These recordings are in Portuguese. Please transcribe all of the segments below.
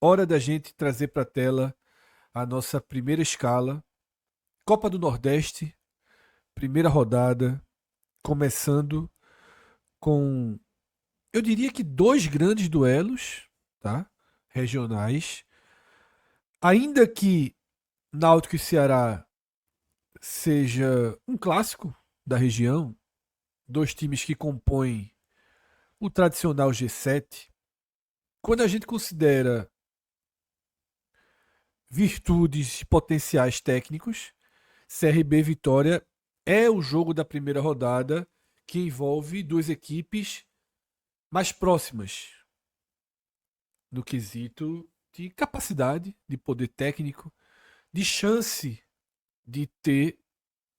hora da gente trazer para a tela a nossa primeira escala. Copa do Nordeste, primeira rodada, começando com, eu diria que dois grandes duelos, tá? Regionais. Ainda que Náutico e Ceará seja um clássico da região, dois times que compõem o tradicional G7, quando a gente considera virtudes e potenciais técnicos, CRB Vitória é o jogo da primeira rodada que envolve duas equipes mais próximas no quesito de capacidade, de poder técnico, de chance de ter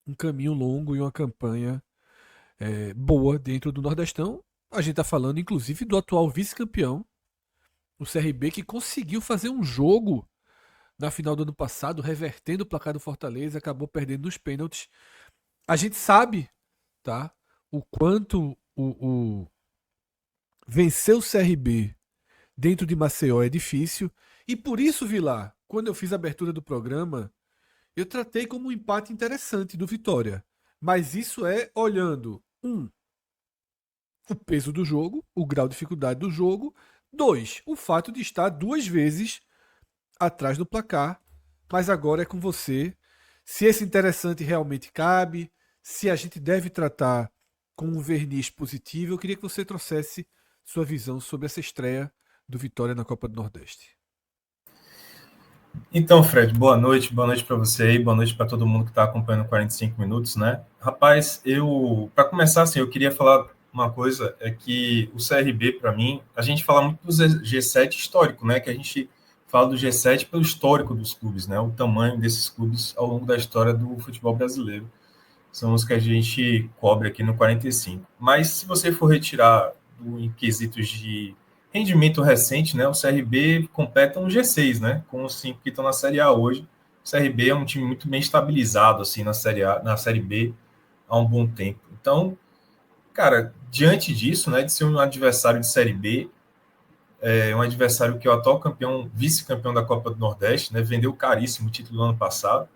um caminho longo e uma campanha boa dentro do Nordestão. A gente está falando, inclusive, do atual vice-campeão, o CRB, que conseguiu fazer um jogo na final do ano passado, revertendo o placar do Fortaleza, acabou perdendo nos pênaltis. A gente sabe, tá? O quanto o vencer o CRB dentro de Maceió é difícil. E por isso, Vilar, quando eu fiz a abertura do programa, eu tratei como um empate interessante do Vitória. Mas isso é olhando, o peso do jogo, o grau de dificuldade do jogo. Dois, o fato de estar duas vezes atrás do placar. Mas agora é com você. Se esse interessante realmente cabe, se a gente deve tratar com um verniz positivo, eu queria que você trouxesse sua visão sobre essa estreia do Vitória na Copa do Nordeste. Então, Fred, boa noite para você aí, boa noite para todo mundo que está acompanhando 45 minutos, né? Rapaz, para começar, assim, eu queria falar uma coisa, é que o CRB, para mim, a gente fala muito do G7 histórico, né? Que a gente fala do G7 pelo histórico dos clubes, né? O tamanho desses clubes ao longo da história do futebol brasileiro. São os que a gente cobre aqui no 45. Mas se você for retirar em quesitos de rendimento recente, né, o CRB completa um G6, né, com os 5 que estão na Série A hoje. O CRB é um time muito bem estabilizado assim na Série A, na Série B há um bom tempo. Então, cara, diante disso, né, de ser um adversário de Série B, é um adversário que é o atual campeão, vice-campeão da Copa do Nordeste, né, vendeu caríssimo o título do ano passado.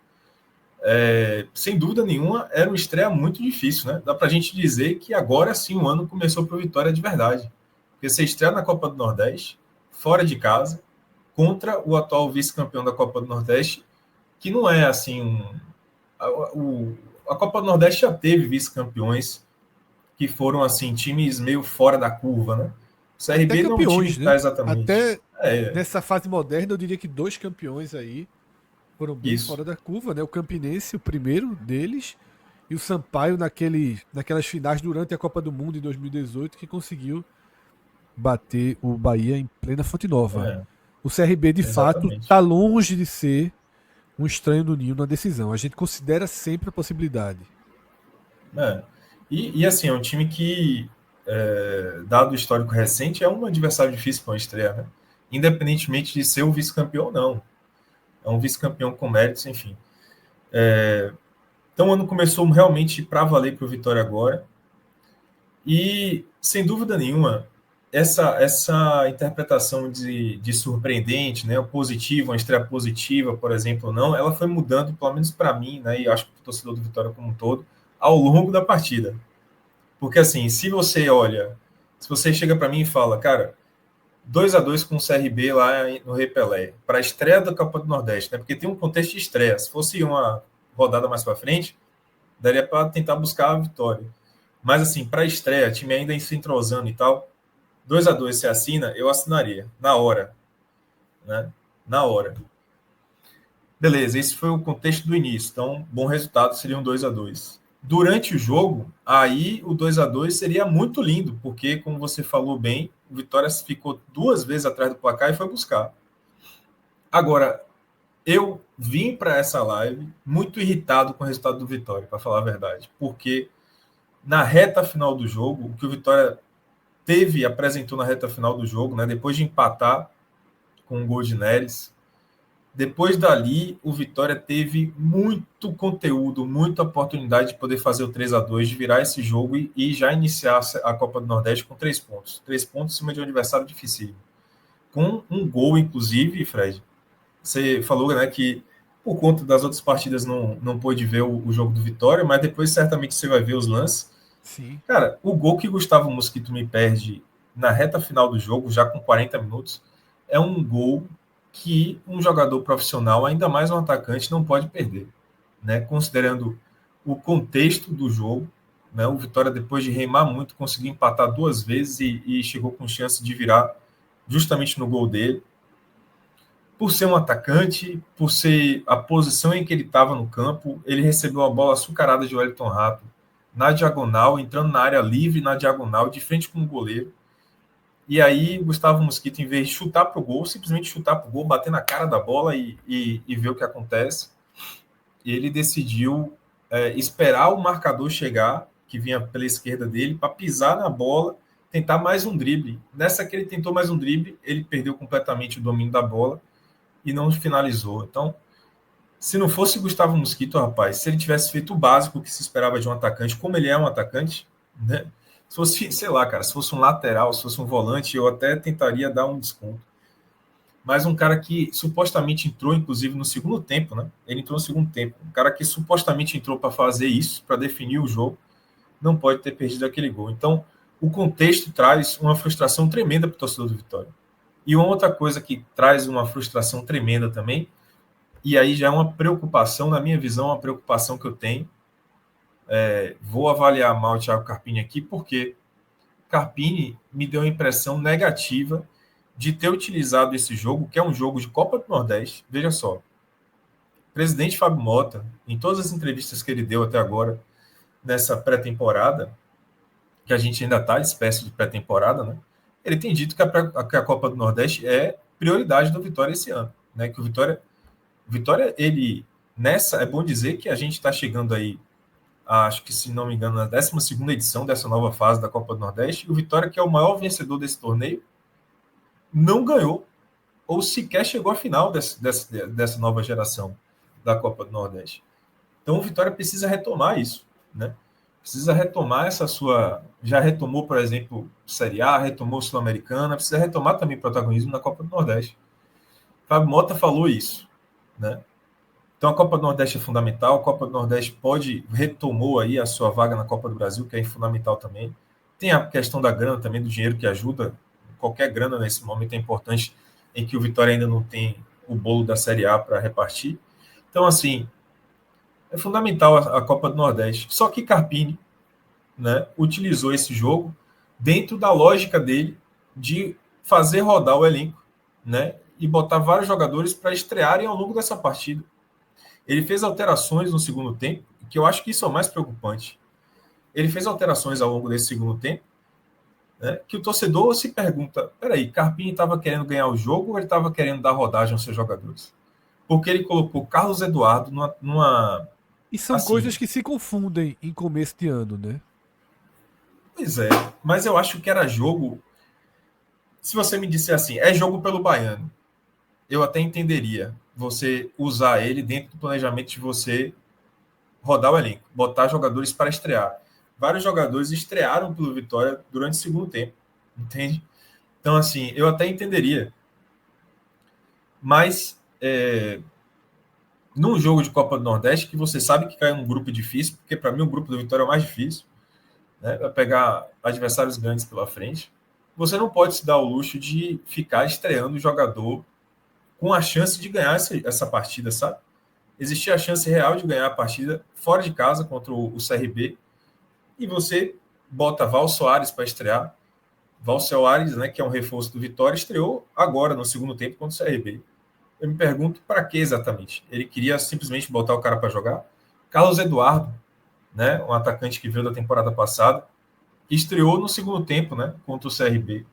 Sem dúvida nenhuma, era uma estreia muito difícil, né? Dá para a gente dizer que agora sim o ano começou para o Vitória de verdade. Porque você estreia na Copa do Nordeste, fora de casa, contra o atual vice-campeão da Copa do Nordeste, que não é assim a Copa do Nordeste já teve vice-campeões que foram assim times meio fora da curva, né? O Até CRB não é um time campeões, que está né? exatamente. Até É, nessa fase moderna, eu diria que dois campeões aí foram bem isso. fora da curva, né? O Campinense, o primeiro deles, e o Sampaio naquelas finais durante a Copa do Mundo em 2018, que conseguiu bater o Bahia em plena Fonte Nova. É, O CRB, de fato, exatamente. está longe de ser um estranho no ninho na decisão. A gente considera sempre a possibilidade. É. Assim, é um time que, dado o histórico recente, é um adversário difícil para uma estreia, né? Independentemente de ser o vice-campeão ou não. É um vice-campeão com méritos, enfim. Então o ano começou realmente para valer para o Vitória agora. E, sem dúvida nenhuma, essa interpretação de surpreendente, né, o positivo, uma estreia positiva, por exemplo, ou não, ela foi mudando, pelo menos para mim, né, e acho que o torcedor do Vitória como um todo, ao longo da partida. Porque, assim, se você chega para mim e fala, cara, 2-2 com o CRB lá no Rei Pelé, para a estreia da Copa do Nordeste, né? Porque tem um contexto de estreia. Se fosse uma rodada mais para frente, daria para tentar buscar a vitória. Mas, assim, para a estreia, time ainda se entrosando e tal, 2-2 você assina, eu assinaria, na hora, né? Na hora. Beleza, esse foi o contexto do início. Então, bom resultado seria um 2-2. Durante o jogo, aí o 2-2 seria muito lindo, porque, como você falou bem, o Vitória ficou duas vezes atrás do placar e foi buscar. Agora, eu vim para essa live muito irritado com o resultado do Vitória, para falar a verdade, porque na reta final do jogo, o que o Vitória apresentou na reta final do jogo, né, depois de empatar com o gol de Neres, depois dali, o Vitória teve muito conteúdo, muita oportunidade de poder fazer o 3-2, de virar esse jogo e já iniciar a Copa do Nordeste com 3 pontos. 3 pontos em cima de um adversário difícil. com um gol, inclusive, Fred. Você falou, né, que por conta das outras partidas não pôde ver o jogo do Vitória, mas depois certamente você vai ver os lances. Sim. Cara, o gol que Gustavo Mosquito me perde na reta final do jogo, já com 40 minutos, é um gol que um jogador profissional, ainda mais um atacante, não pode perder, né? Considerando o contexto do jogo, né? O Vitória, depois de remar muito, conseguiu empatar 2 vezes e chegou com chance de virar justamente no gol dele. Por ser um atacante, por ser a posição em que ele estava no campo, ele recebeu a bola açucarada de Wellington Rato na diagonal, entrando na área livre, na diagonal, de frente com o goleiro. E aí, Gustavo Mosquito, em vez de chutar para o gol, simplesmente chutar para o gol, bater na cara da bola e ver o que acontece, ele decidiu esperar o marcador chegar, que vinha pela esquerda dele, para pisar na bola, tentar mais um drible. Nessa que ele tentou mais um drible, ele perdeu completamente o domínio da bola e não finalizou. Então, se não fosse Gustavo Mosquito, rapaz, se ele tivesse feito o básico que se esperava de um atacante, como ele é um atacante, né? Se fosse, sei lá, cara, se fosse um lateral, se fosse um volante, eu até tentaria dar um desconto. Mas um cara que supostamente entrou, inclusive, no segundo tempo, né? Ele entrou no segundo tempo. Um cara que supostamente entrou para fazer isso, para definir o jogo, não pode ter perdido aquele gol. Então, o contexto traz uma frustração tremenda para o torcedor do Vitória. E uma outra coisa que traz uma frustração tremenda também, e aí já é uma preocupação, na minha visão, uma preocupação que eu tenho. Vou avaliar mal o Thiago Carpini aqui, porque Carpini me deu a impressão negativa de ter utilizado esse jogo, que é um jogo de Copa do Nordeste. Veja só, o presidente Fábio Mota, em todas as entrevistas que ele deu até agora, nessa pré-temporada, que a gente ainda está espécie de pré-temporada, né? Ele tem dito que a Copa do Nordeste é prioridade do Vitória esse ano, né? Que o Vitória, ele nessa é bom dizer que a gente está chegando aí, acho que se não me engano, na 12ª edição dessa nova fase da Copa do Nordeste, e o Vitória, que é o maior vencedor desse torneio, não ganhou ou sequer chegou à final dessa nova geração da Copa do Nordeste. Então o Vitória precisa retomar isso, né? Precisa retomar essa sua. Já retomou, por exemplo, Série A, retomou Sul-Americana, precisa retomar também protagonismo na Copa do Nordeste. Fábio Mota falou isso, né? Então a Copa do Nordeste é fundamental, a Copa do Nordeste retomou aí a sua vaga na Copa do Brasil, que é fundamental também. Tem a questão da grana também, do dinheiro que ajuda. Qualquer grana nesse momento é importante, em que o Vitória ainda não tem o bolo da Série A para repartir. Então, assim, é fundamental a Copa do Nordeste. Só que Carpini, né, utilizou esse jogo dentro da lógica dele de fazer rodar o elenco, né, e botar vários jogadores para estrearem ao longo dessa partida. Ele fez alterações no segundo tempo, que eu acho que isso é o mais preocupante. Ele fez alterações ao longo desse segundo tempo, né, que o torcedor se pergunta, peraí, Carpini estava querendo ganhar o jogo ou ele estava querendo dar rodagem aos seus jogadores? Porque ele colocou Carlos Eduardo numa E são assim, coisas que se confundem em começo de ano, né? pois é, mas eu acho que era jogo. Se você me disser assim, é jogo pelo Baiano, eu até entenderia você usar ele dentro do planejamento de você rodar o elenco, botar jogadores para estrear. Vários jogadores estrearam pelo Vitória durante o segundo tempo, entende? Então, assim, eu até entenderia. Mas, num jogo de Copa do Nordeste, que você sabe que cai num grupo difícil, porque para mim o grupo do Vitória é o mais difícil, né? Vai pegar adversários grandes pela frente, você não pode se dar o luxo de ficar estreando o jogador com a chance de ganhar essa partida, sabe? Existia a chance real de ganhar a partida fora de casa contra o CRB e você bota Val Soares para estrear. Val Soares, né, que é um reforço do Vitória, estreou agora no segundo tempo contra o CRB. Eu me pergunto para que exatamente? Ele queria simplesmente botar o cara para jogar? Carlos Eduardo, né, um atacante que veio da temporada passada, estreou no segundo tempo, né, contra o CRB.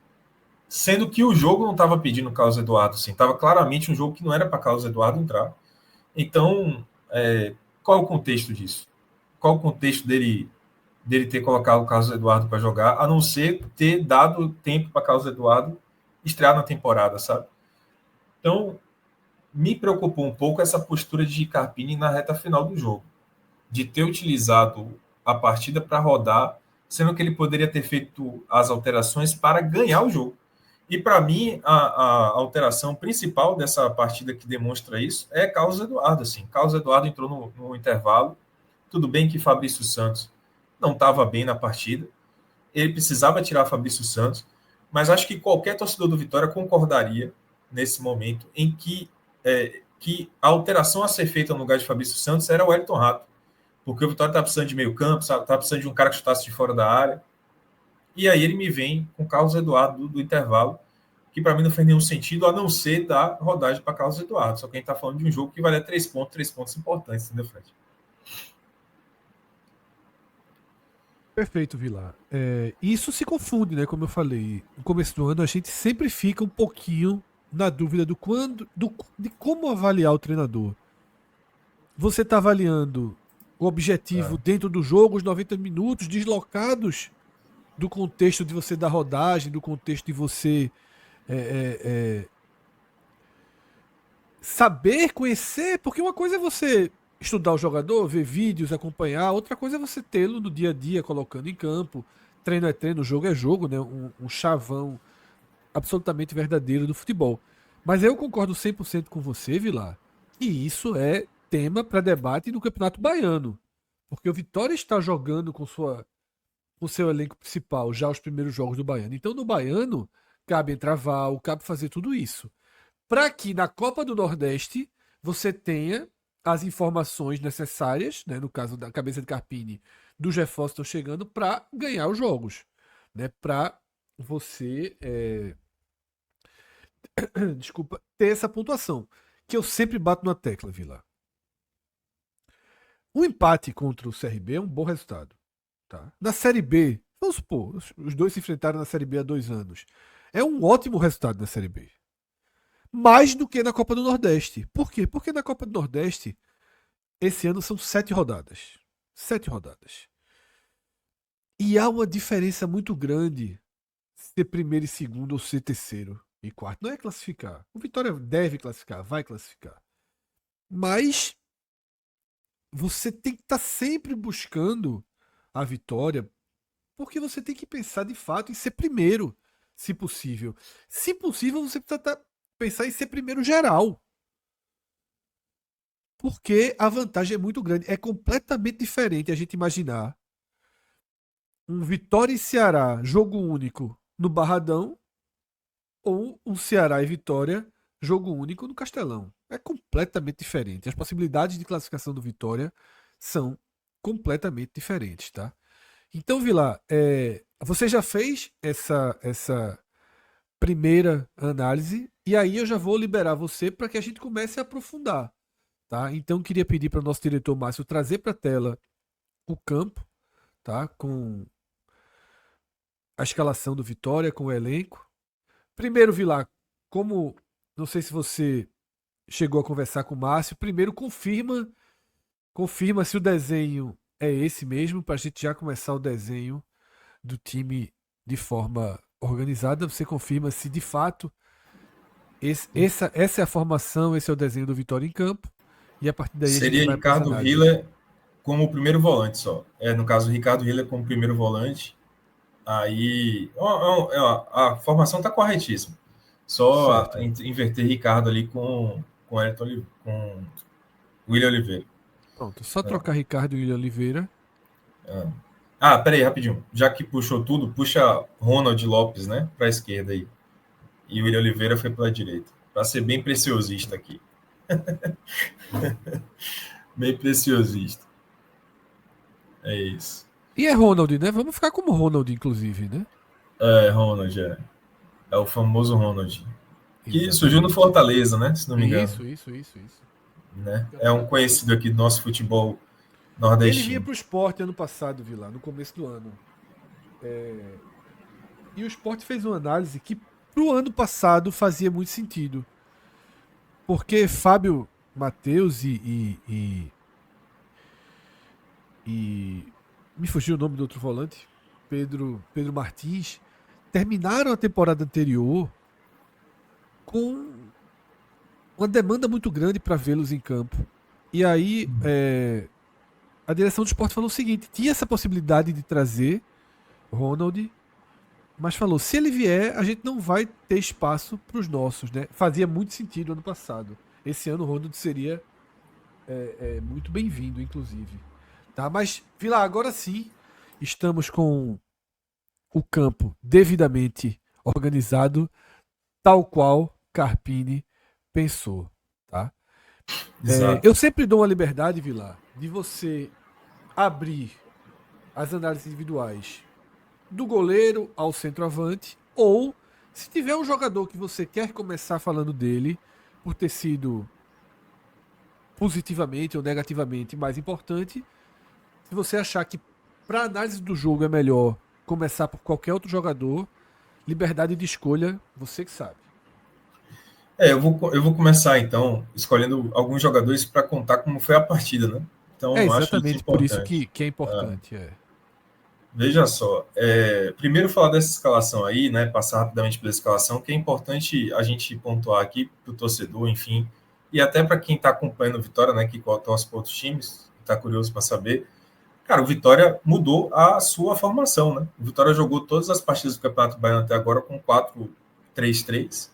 Sendo que o jogo não estava pedindo Carlos Eduardo, assim, estava claramente um jogo que não era para Carlos Eduardo entrar. Então, qual é o contexto disso? Qual o contexto dele ter colocado o Carlos Eduardo para jogar, a não ser ter dado tempo para Carlos Eduardo estrear na temporada, sabe? Então, me preocupou um pouco essa postura de Carpini na reta final do jogo, de ter utilizado a partida para rodar, sendo que ele poderia ter feito as alterações para ganhar o jogo. E para mim, a alteração principal dessa partida que demonstra isso é Carlos Eduardo. Assim. Carlos Eduardo entrou no intervalo. Tudo bem que Fabrício Santos não estava bem na partida. Ele precisava tirar Fabrício Santos. Mas acho que qualquer torcedor do Vitória concordaria nesse momento em que a alteração a ser feita no lugar de Fabrício Santos era o Wellington Rato. Porque o Vitória está precisando de meio campo, está precisando de um cara que chutasse de fora da área. E aí ele me vem com Carlos Eduardo do intervalo, que para mim não fez nenhum sentido, a não ser dar rodagem para Carlos Eduardo. Só que a gente está falando de um jogo que vale 3 pontos importantes, entendeu, Fred? Perfeito, Vilar. Isso se confunde, né? Como eu falei, no começo do ano a gente sempre fica um pouquinho na dúvida de como avaliar o treinador. Você está avaliando o objetivo dentro do jogo, os 90 minutos, deslocados do contexto de você dar rodagem, do contexto de você saber, conhecer, porque uma coisa é você estudar o jogador, ver vídeos, acompanhar, outra coisa é você tê-lo no dia a dia, colocando em campo. Treino é treino, jogo é jogo, né? Um chavão absolutamente verdadeiro do futebol. Mas eu concordo 100% com você, Vilar, que isso é tema para debate no Campeonato Baiano. Porque o Vitória está jogando com seu elenco principal já os primeiros jogos do Baiano. Então, no Baiano, cabe entrar VAR, cabe fazer tudo isso. Para que na Copa do Nordeste você tenha as informações necessárias, né, no caso da cabeça de Carpini, dos reforços que estão chegando, para ganhar os jogos. Né, para você desculpa, ter essa pontuação. Que eu sempre bato na tecla, Vila. O empate contra o CRB é um bom resultado. Tá? Na Série B, vamos supor, os dois se enfrentaram na Série B há 2 anos. É um ótimo resultado na Série B. Mais do que na Copa do Nordeste. Por quê? Porque na Copa do Nordeste, esse ano são 7 rodadas. 7 rodadas. E há uma diferença muito grande ser primeiro e segundo ou ser terceiro e quarto. Não é classificar. O Vitória deve classificar, vai classificar. Mas você tem que estar sempre buscando a vitória, porque você tem que pensar de fato em ser primeiro, se possível. Se possível, você precisa pensar em ser primeiro geral. Porque a vantagem é muito grande. É completamente diferente a gente imaginar um Vitória e Ceará, jogo único, no Barradão, ou um Ceará e Vitória, jogo único no Castelão. É completamente diferente. As possibilidades de classificação do Vitória são completamente diferentes, tá? Então, Vilar, você já fez essa primeira análise e aí eu já vou liberar você para que a gente comece a aprofundar, tá? Então, queria pedir para o nosso diretor Márcio trazer para a tela o campo, tá? Com a escalação do Vitória, com o elenco. Primeiro, Vilar, como não sei se você chegou a conversar com o Márcio, primeiro confirma se o desenho é esse mesmo, para a gente já começar o desenho do time de forma organizada. Você confirma se de fato essa é a formação, esse é o desenho do Vitória em campo, e a partir daí a gente Seria vai para as Ricardo análises. Hiller como o primeiro volante só. No caso, Ricardo Hiller como primeiro volante. Aí a formação está corretíssima. Só inverter Ricardo ali com com William Oliveira. Pronto, só trocar Ricardo e William Oliveira. Peraí, rapidinho. Já que puxou tudo, puxa Ronald Lopes, né? Para a esquerda aí. E o William Oliveira foi para a direita. Para ser bem preciosista aqui. Bem preciosista. É isso. E é Ronald, né? Vamos ficar como Ronald, inclusive, né? Ronald, é o famoso Ronald. Que Exatamente. surgiu no Fortaleza, né? Se não me engano. Isso. Né? É um conhecido aqui do nosso futebol Ele nordestino. vinha pro Sport ano passado, Vila, no começo do ano. E o Sport fez uma análise que pro ano passado fazia muito sentido. Porque Fábio Matheus e me fugiu o nome do outro volante, Pedro Martins, terminaram a temporada anterior com uma demanda muito grande para vê-los em campo. E aí a direção do Sport falou o seguinte: tinha essa possibilidade de trazer Ronald, mas falou, se ele vier, a gente não vai ter espaço para os nossos, né? Fazia muito sentido ano passado. Esse ano o Ronald seria muito bem-vindo, inclusive. Tá? Mas, Vila, agora sim, estamos com o campo devidamente organizado, tal qual Carpini pensou, tá? Exato. Eu sempre dou uma liberdade, Vilar, de você abrir as análises individuais do goleiro ao centroavante, ou se tiver um jogador que você quer começar falando dele por ter sido positivamente ou negativamente mais importante, se você achar que para análise do jogo é melhor começar por qualquer outro jogador, liberdade de escolha, você que sabe. Eu vou começar então escolhendo alguns jogadores para contar como foi a partida, né? É Então, acho isso exatamente por isso importante. que é importante. É. Veja só, primeiro falar dessa escalação aí, né? Passar rapidamente pela escalação, que é importante a gente pontuar aqui para o torcedor, enfim, e até para quem está acompanhando o Vitória, né? Que torce para outros times, está curioso para saber. Cara, o Vitória mudou a sua formação, né? O Vitória jogou todas as partidas do Campeonato Baiano até agora com 4-3-3,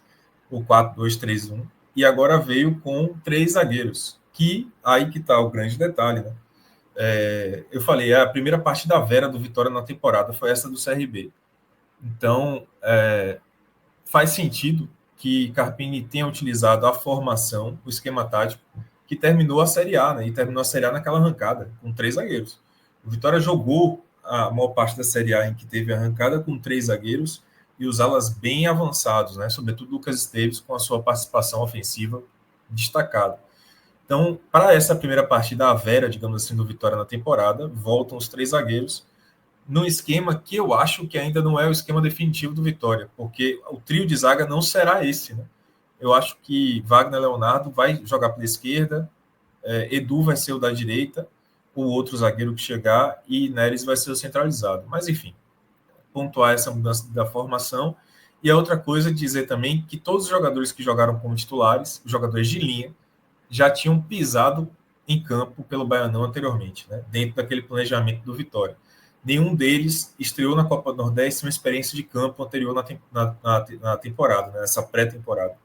o 4-2-3-1, e agora veio com 3 zagueiros, que aí que está o grande detalhe, né? Eu falei, a primeira partida vera do Vitória na temporada foi essa do CRB. Então, faz sentido que Carpini tenha utilizado a formação, o esquema tático, que terminou a Série A, né? E terminou a Série A naquela arrancada, com 3 zagueiros. O Vitória jogou a maior parte da Série A em que teve arrancada com 3 zagueiros e os alas bem avançados, né? Sobretudo Lucas Esteves, com a sua participação ofensiva destacada. Então, para essa primeira partida, a vera, digamos assim, do Vitória na temporada, voltam os 3 zagueiros, num esquema que eu acho que ainda não é o esquema definitivo do Vitória, porque o trio de zaga não será esse, né? Eu acho que Wagner Leonardo vai jogar pela esquerda, Edu vai ser o da direita, o outro zagueiro que chegar, e Neres vai ser o centralizado. Mas, enfim, pontuar essa mudança da formação. E a outra coisa, dizer também que todos os jogadores que jogaram como titulares, os jogadores de linha, já tinham pisado em campo pelo Baianão anteriormente, né? Dentro daquele planejamento do Vitória. Nenhum deles estreou na Copa do Nordeste uma experiência de campo anterior na temporada, né? Nessa pré-temporada.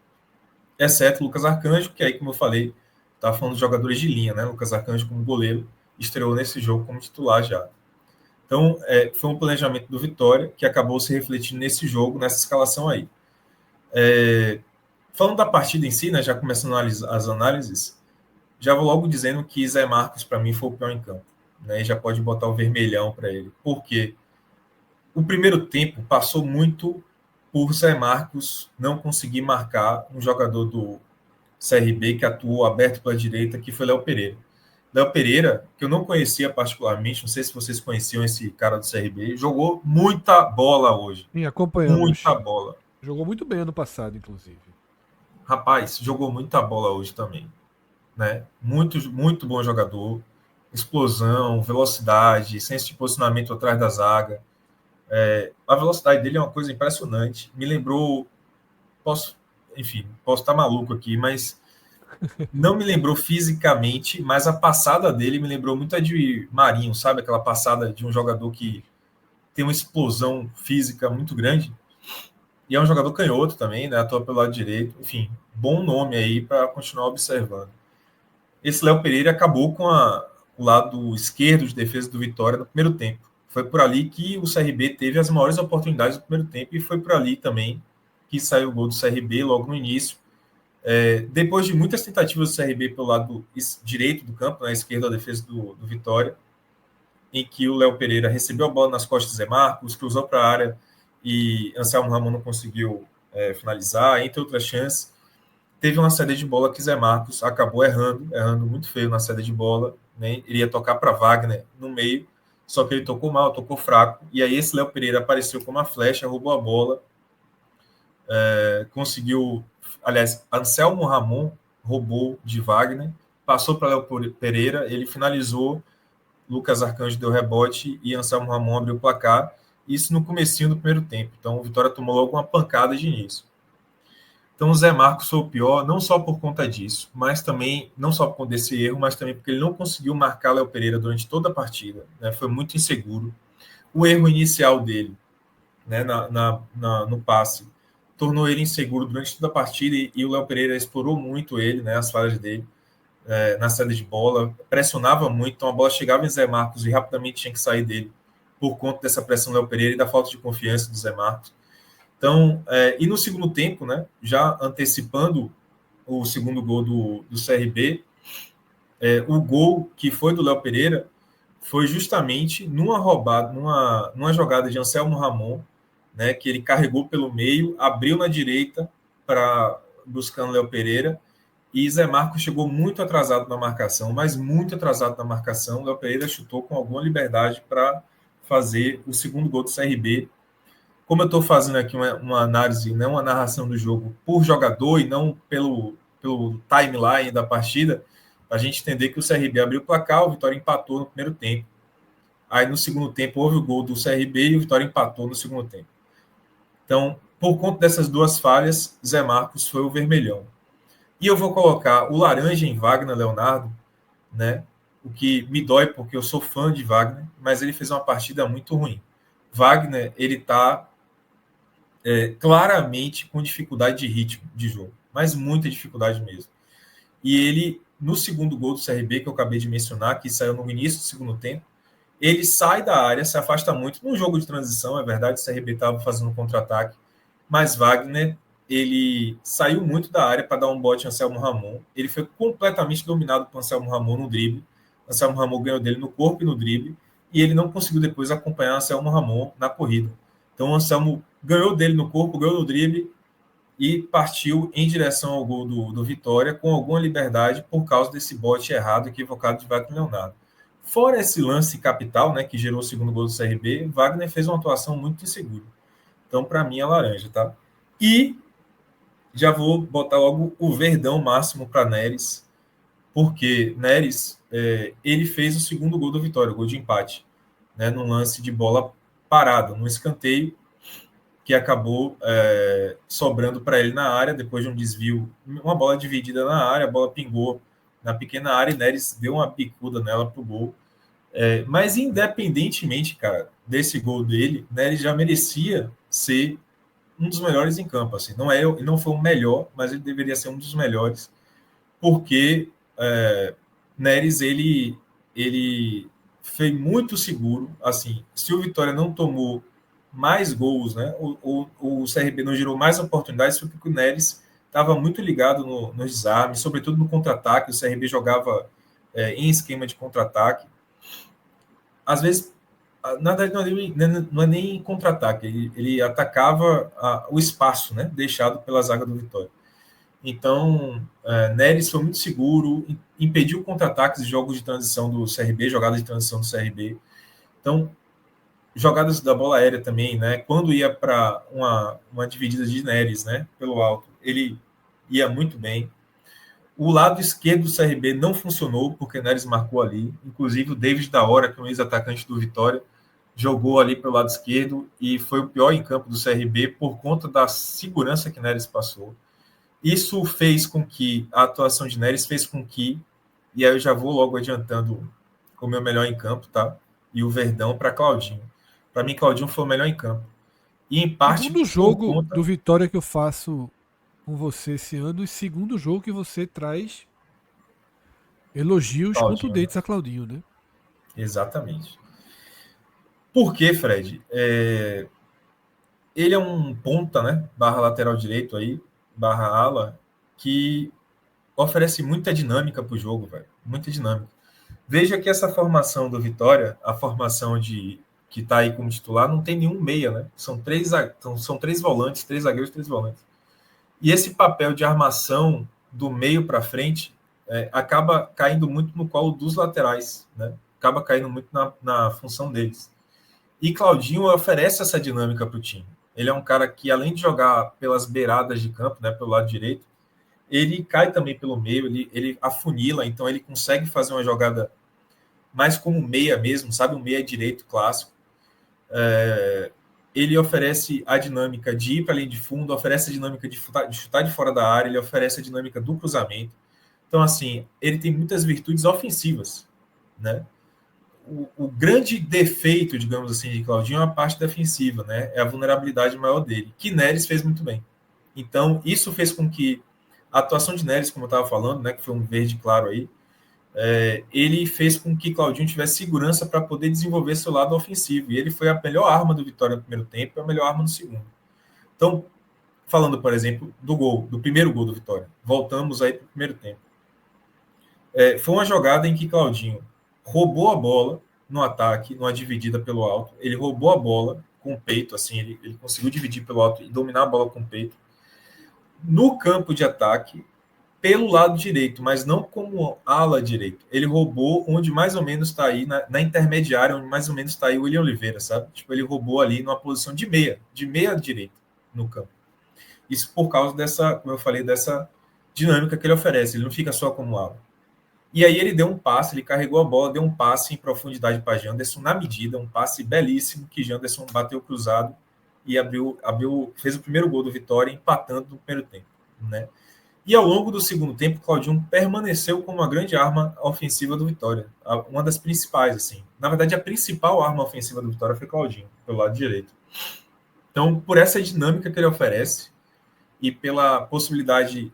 Exceto Lucas Arcanjo, que aí, como eu falei, estava falando de jogadores de linha, né? Lucas Arcanjo, como goleiro, estreou nesse jogo como titular já. Então, foi um planejamento do Vitória que acabou se refletindo nesse jogo, nessa escalação aí. Falando da partida em si, né, já começando as análises, já vou logo dizendo que Zé Marcos, para mim, foi o pior em campo. Né, e já pode botar o vermelhão para ele. Porque o primeiro tempo passou muito por Zé Marcos não conseguir marcar um jogador do CRB que atuou aberto pela direita, que foi Léo Pereira. Léo Pereira, que eu não conhecia particularmente, não sei se vocês conheciam esse cara do CRB, jogou muita bola hoje. Sim, Muita acompanhamos. bola. Jogou muito bem ano passado, inclusive. Rapaz, jogou muita bola hoje também. Né? Muito bom jogador. Explosão, velocidade, senso de posicionamento atrás da zaga. A velocidade dele é uma coisa impressionante. Me lembrou, posso estar maluco aqui, mas não me lembrou fisicamente, mas a passada dele me lembrou muito a de Marinho, sabe? Aquela passada de um jogador que tem uma explosão física muito grande. E é um jogador canhoto também, né? Atua pelo lado direito. Enfim, bom nome aí para continuar observando. Esse Léo Pereira acabou com o lado esquerdo de defesa do Vitória no primeiro tempo. Foi por ali que o CRB teve as maiores oportunidades no primeiro tempo e foi por ali também que saiu o gol do CRB logo no início. Depois de muitas tentativas do CRB pelo lado direito do campo, na esquerda da defesa do Vitória, em que o Léo Pereira recebeu a bola nas costas de Zé Marcos, cruzou para a área e Anselmo Ramon não conseguiu finalizar, entre outras chances. Teve uma saída de bola que Zé Marcos acabou errando muito feio na saída de bola, né? Ele ia tocar para Wagner no meio, só que ele tocou mal, tocou fraco, e aí esse Léo Pereira apareceu como uma flecha, roubou a bola, conseguiu, aliás, Anselmo Ramon roubou de Wagner, passou para Léo Pereira, ele finalizou, Lucas Arcanjo deu rebote e Anselmo Ramon abriu o placar, isso no comecinho do primeiro tempo, então o Vitória tomou logo uma pancada de início. Então, o Zé Marcos foi o pior, não só por conta disso, mas também, não só por conta desse erro, mas também porque ele não conseguiu marcar Léo Pereira durante toda a partida. Né? Foi muito inseguro. O erro inicial dele, né, no passe, tornou ele inseguro durante toda a partida e o Léo Pereira explorou muito ele, né, as falhas dele na saída de bola, pressionava muito, então a bola chegava em Zé Marcos e rapidamente tinha que sair dele por conta dessa pressão do Léo Pereira e da falta de confiança do Zé Marcos. Então, e no segundo tempo, né, já antecipando o segundo gol do CRB, o gol que foi do Léo Pereira foi justamente numa roubada, numa jogada de Anselmo Ramon, né, que ele carregou pelo meio, abriu na direita para buscando Léo Pereira, e Zé Marcos chegou muito atrasado na marcação, mas muito atrasado na marcação. Léo Pereira chutou com alguma liberdade para fazer o segundo gol do CRB. Como eu estou fazendo aqui uma análise, né, uma narração do jogo por jogador e não pelo timeline da partida, a gente entender que o CRB abriu o placar, o Vitória empatou no primeiro tempo. Aí no segundo tempo houve o gol do CRB e o Vitória empatou no segundo tempo. Então, por conta dessas duas falhas, Zé Marcos foi o vermelhão. E eu vou colocar o laranja em Wagner Leonardo, né? O que me dói porque eu sou fã de Wagner, mas ele fez uma partida muito ruim. Wagner, ele está claramente com dificuldade de ritmo de jogo, mas muita dificuldade mesmo. E ele, no segundo gol do CRB, que eu acabei de mencionar, que saiu no início do segundo tempo, ele sai da área, se afasta muito. Num jogo de transição, é verdade, o CRB estava fazendo um contra-ataque, mas Wagner, ele saiu muito da área para dar um bote em Anselmo Ramon. Ele foi completamente dominado por Anselmo Ramon no drible. Anselmo Ramon ganhou dele no corpo e no drible, e ele não conseguiu depois acompanhar Anselmo Ramon na corrida. Então, o Anselmo ganhou dele no corpo, ganhou no drible, e partiu em direção ao gol do Vitória com alguma liberdade por causa desse bote errado, equivocado de Wagner Leonardo. Fora esse lance capital, né, que gerou o segundo gol do CRB, Wagner fez uma atuação muito insegura. Então, para mim, é laranja, tá? E já vou botar logo o verdão máximo para Neres, porque Neres, ele fez o segundo gol do Vitória, o gol de empate, né, num lance de bola parada, num escanteio, que acabou sobrando para ele na área, depois de um desvio, uma bola dividida na área, a bola pingou na pequena área e Neres deu uma picuda nela para o gol. Mas independentemente, cara, desse gol dele, Neres já merecia ser um dos melhores em campo. Assim. Ele não foi o melhor, mas ele deveria ser um dos melhores, porque Neres, ele foi muito seguro. Assim, se o Vitória não tomou mais gols, né? O CRB não gerou mais oportunidades, foi porque o Neres estava muito ligado no desarme, sobretudo no contra-ataque. O CRB jogava em esquema de contra-ataque. Às vezes, na verdade, não é nem contra-ataque, ele atacava o espaço, né? Deixado pela zaga do Vitória. Então, Neres foi muito seguro, impediu contra-ataques e jogos de transição do CRB, jogadas de transição do CRB. Então, jogadas da bola aérea também, né? Quando ia para uma dividida de Neres, né? Pelo alto, ele ia muito bem. O lado esquerdo do CRB não funcionou, porque Neres marcou ali. Inclusive, o David da Hora, que é um ex-atacante do Vitória, jogou ali pelo lado esquerdo e foi o pior em campo do CRB por conta da segurança que Neres passou. Isso fez com que a atuação de Neres fez com que, e aí eu já vou logo adiantando o meu melhor em campo, tá? E o Verdão para Claudinho. Para mim, Claudinho foi o melhor em campo. E em parte Segundo por jogo conta. do Vitória que eu faço com você esse ano, e segundo jogo que você traz elogios Claudinho, né? contundentes a Claudinho, né? Exatamente. Por quê, Fred? Ele é um ponta, né? Barra lateral direito aí, barra ala, que oferece muita dinâmica para o jogo, velho. Muita dinâmica. Veja que essa formação do Vitória, a formação que está aí como titular, não tem nenhum meia, né? São três volantes, três zagueiros, três volantes. E esse papel de armação do meio para frente acaba caindo muito no colo dos laterais, né? Acaba caindo muito na função deles. E Claudinho oferece essa dinâmica para o time. Ele é um cara que, além de jogar pelas beiradas de campo, né, pelo lado direito, ele cai também pelo meio, ele afunila, então ele consegue fazer uma jogada mais como meia mesmo, sabe? Um meia direito clássico. Ele oferece a dinâmica de ir para a linha de fundo, oferece a dinâmica de chutar de fora da área, ele oferece a dinâmica do cruzamento. Então, assim, ele tem muitas virtudes ofensivas, né? o grande defeito, digamos assim, de Claudinho é a parte defensiva, né? É a vulnerabilidade maior dele, que Neres fez muito bem. Então, isso fez com que a atuação de Neres, como eu estava falando, né, que foi um verde claro aí, ele fez com que Claudinho tivesse segurança para poder desenvolver seu lado ofensivo. E ele foi a melhor arma do Vitória no primeiro tempo e a melhor arma no segundo. Então, falando, por exemplo, do primeiro gol do Vitória, voltamos aí para o primeiro tempo. Foi uma jogada em que Claudinho roubou a bola no ataque, numa dividida pelo alto. Ele roubou a bola com o peito, assim, ele conseguiu dividir pelo alto e dominar a bola com o peito. No campo de ataque, pelo lado direito, mas não como ala direito. Ele roubou onde mais ou menos está aí, na intermediária, onde mais ou menos está aí o William Oliveira, sabe? Tipo, ele roubou ali numa posição de meia direita no campo. Isso por causa dessa, como eu falei, dessa dinâmica que ele oferece. Ele não fica só como ala. E aí ele deu um passe, ele carregou a bola, deu um passe em profundidade para Janderson na medida, um passe belíssimo que Janderson bateu cruzado e fez o primeiro gol do Vitória, empatando no primeiro tempo, né? E ao longo do segundo tempo, Claudinho permaneceu como uma grande arma ofensiva do Vitória, uma das principais, assim. Na verdade, a principal arma ofensiva do Vitória foi Claudinho, pelo lado direito. Então, por essa dinâmica que ele oferece e pela possibilidade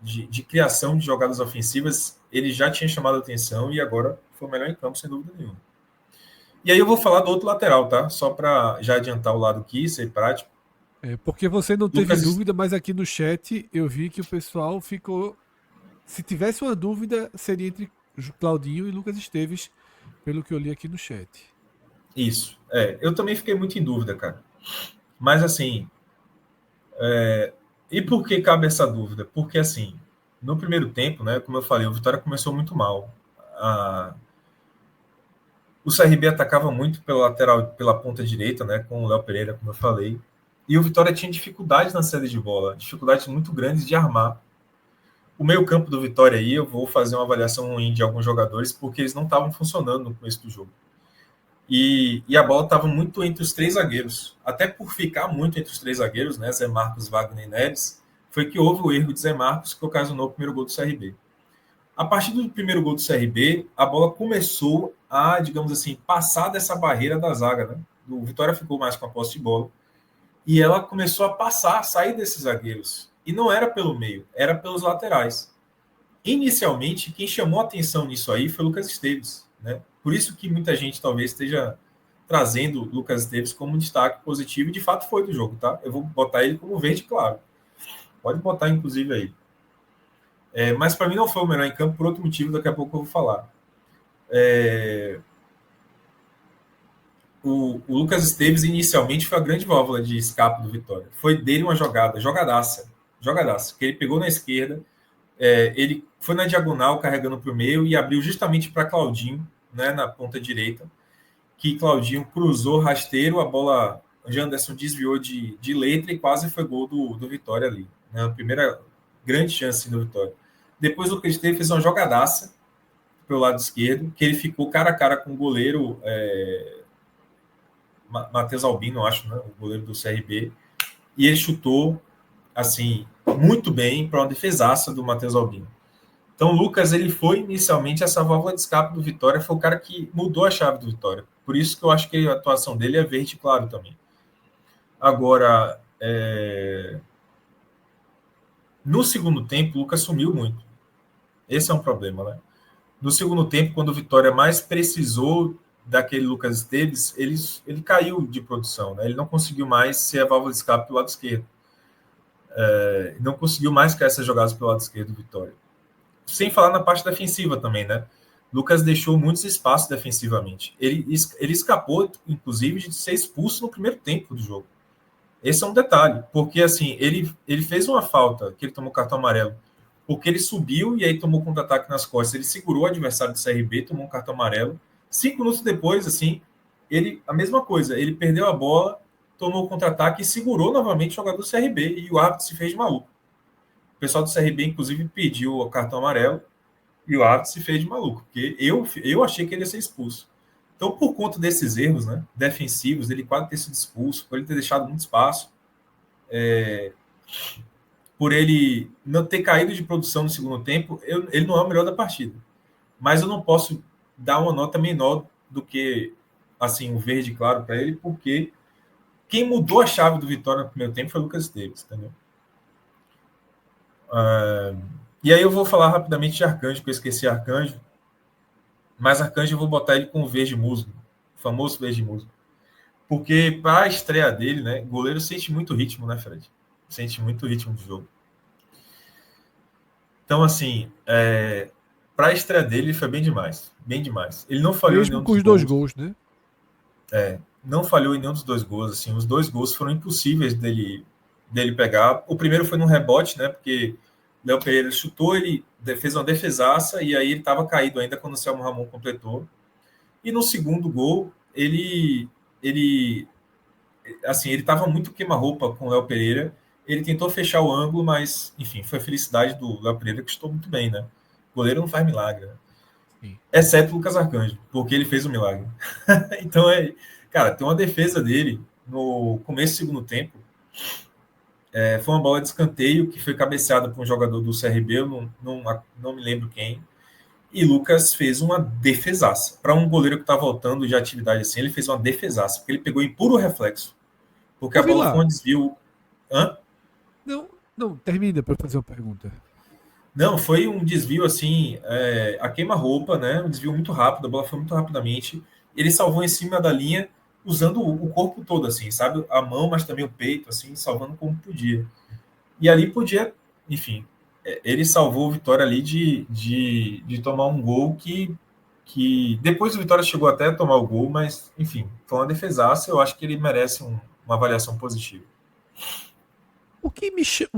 de criação de jogadas ofensivas, ele já tinha chamado a atenção e agora foi o melhor em campo, sem dúvida nenhuma. E aí eu vou falar do outro lateral, tá? Só para já adiantar o lado aqui, ser prático. Porque você não teve dúvida, mas aqui no chat eu vi que o pessoal ficou. Se tivesse uma dúvida, seria entre Claudinho e Lucas Esteves, pelo que eu li aqui no chat. Isso. Eu também fiquei muito em dúvida, cara. Mas assim. E por que cabe essa dúvida? Porque assim, no primeiro tempo, né, como eu falei, o Vitória começou muito mal. O CRB atacava muito pela lateral, pela ponta direita, né, com o Léo Pereira, como eu falei. E o Vitória tinha dificuldades na saída de bola, dificuldades muito grandes de armar. O meio-campo do Vitória aí, eu vou fazer uma avaliação ruim de alguns jogadores, porque eles não estavam funcionando no começo do jogo. E a bola estava muito entre os três zagueiros. Até por ficar muito entre os três zagueiros, né, Zé Marcos, Wagner e Neres, foi que houve o erro de Zé Marcos, que ocasionou o primeiro gol do CRB. A partir do primeiro gol do CRB, a bola começou a, digamos assim, passar dessa barreira da zaga, né? O Vitória ficou mais com a posse de bola. E ela começou a passar, a sair desses zagueiros. E não era pelo meio, era pelos laterais. Inicialmente, quem chamou atenção nisso aí foi o Lucas Esteves, né? Por isso que muita gente talvez esteja trazendo o Lucas Esteves como um destaque positivo, e de fato foi do jogo, tá? Eu vou botar ele como verde claro. Pode botar, inclusive, aí. Mas para mim não foi o melhor em campo por outro motivo, daqui a pouco eu vou falar. O Lucas Esteves inicialmente foi a grande válvula de escape do Vitória. Foi dele uma jogadaça, que ele pegou na esquerda, ele foi na diagonal carregando para o meio e abriu justamente para Claudinho, né, na ponta direita, que Claudinho cruzou rasteiro, a bola, o Janderson desviou de letra e quase foi gol do Vitória ali, né, a primeira grande chance do Vitória. Depois o Lucas Esteves fez uma jogadaça pelo lado esquerdo, que ele ficou cara a cara com o goleiro Matheus Albino, acho, né, o goleiro do CRB, e ele chutou assim muito bem para uma defesaça do Matheus Albino. Então, o Lucas, ele foi inicialmente essa válvula de escape do Vitória, foi o cara que mudou a chave do Vitória. Por isso que eu acho que a atuação dele é verde claro também. Agora, no segundo tempo, o Lucas sumiu muito. Esse é um problema, né? No segundo tempo, quando o Vitória mais precisou daquele Lucas Esteves, ele caiu de produção, né? Ele não conseguiu mais ser a válvula de escape pelo lado esquerdo. Não conseguiu mais criar essas jogadas pelo lado esquerdo do Vitória. Sem falar na parte defensiva também, né? Lucas deixou muitos espaços defensivamente. Ele escapou, inclusive, de ser expulso no primeiro tempo do jogo. Esse é um detalhe, porque assim, ele fez uma falta, que ele tomou cartão amarelo, porque ele subiu e aí tomou contra-ataque nas costas. Ele segurou o adversário do CRB, tomou um cartão amarelo. 5 minutos depois, assim, a mesma coisa, ele perdeu a bola, tomou o contra-ataque e segurou novamente o jogador do CRB, e o árbitro se fez de maluco. O pessoal do CRB, inclusive, pediu o cartão amarelo e o árbitro se fez de maluco, porque eu achei que ele ia ser expulso. Então, por conta desses erros, né, defensivos, ele quase ter sido expulso, por ele ter deixado muito espaço, por ele não ter caído de produção no segundo tempo, ele não é o melhor da partida. Mas eu não posso dar uma nota menor do que assim o verde claro para ele, porque quem mudou a chave do Vitória no primeiro tempo foi o Lucas Esteves, entendeu? E aí eu vou falar rapidamente de Arcanjo, porque eu esqueci Arcanjo, mas Arcanjo eu vou botar ele com o verde musgo, o famoso verde musgo. Porque para a estreia dele, né, o goleiro sente muito ritmo, né, Fred? Sente muito ritmo do jogo. Então, assim, para a estreia dele foi bem demais. Bem demais. Ele não falhou em Mesmo nenhum com dos os dois gols. gols, né? Não falhou em nenhum dos dois gols. Assim, os dois gols foram impossíveis dele pegar. O primeiro foi num rebote, né? Porque Léo Pereira chutou, ele fez uma defesaça e aí ele estava caído ainda quando o Selmo Ramon completou. E no segundo gol, ele assim, ele estava muito queima-roupa com o Léo Pereira. Ele tentou fechar o ângulo, mas, enfim, foi a felicidade do Léo Pereira que estou muito bem, né? O goleiro não faz milagre, né? Sim. Exceto o Lucas Arcanjo, porque ele fez o milagre. Então, cara, tem uma defesa dele no começo do segundo tempo. Foi uma bola de escanteio que foi cabeceada por um jogador do CRB, eu não me lembro quem. E Lucas fez uma defesaça. Para um goleiro que está voltando de atividade assim, ele fez uma defesaça, porque ele pegou em puro reflexo. Porque Ô, a bola foi Vilar, um desvio. Hã? não, não, termina para fazer uma pergunta. Não, foi um desvio assim, a queima-roupa, né? Um desvio muito rápido, a bola foi muito rapidamente. Ele salvou em cima da linha, usando o corpo todo, assim, sabe? A mão, mas também o peito, assim, salvando como podia. E ali podia, enfim, ele salvou o Vitória ali de tomar um gol que depois o Vitória chegou até a tomar o gol, mas, enfim, foi uma defesaça. Eu acho que ele merece uma avaliação positiva. O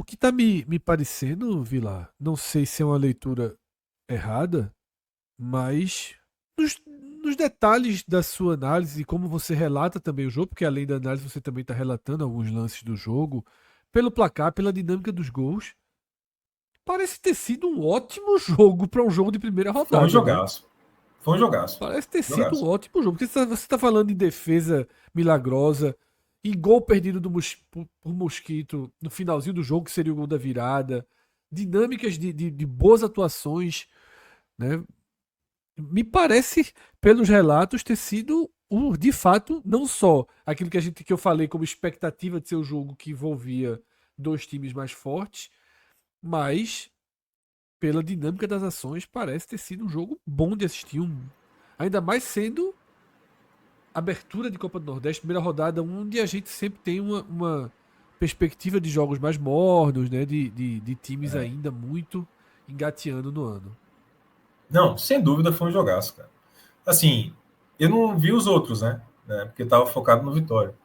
que tá me parecendo, Vilar, não sei se é uma leitura errada, mas nos detalhes da sua análise e como você relata também o jogo, porque além da análise você também está relatando alguns lances do jogo, pelo placar, pela dinâmica dos gols, parece ter sido um ótimo jogo para um jogo de primeira Foi um rodada, né? jogaço. Foi um jogaço. Parece ter sido um Jogaço. ótimo jogo. Porque você tá falando de defesa milagrosa e gol perdido por Mosquito no finalzinho do jogo, que seria o gol da virada. Dinâmicas de boas atuações, né? Me parece, pelos relatos, ter sido de fato, não só aquilo que eu falei como expectativa de ser o jogo que envolvia dois times mais fortes, mas pela dinâmica das ações, parece ter sido um jogo bom de assistir. Ainda mais sendo abertura de Copa do Nordeste, primeira rodada, onde a gente sempre tem uma perspectiva de jogos mais mornos, né? De times ainda muito engateando no ano. Não, sem dúvida foi um jogaço, cara. Assim, eu não vi os outros, né? Porque eu estava focado no Vitória.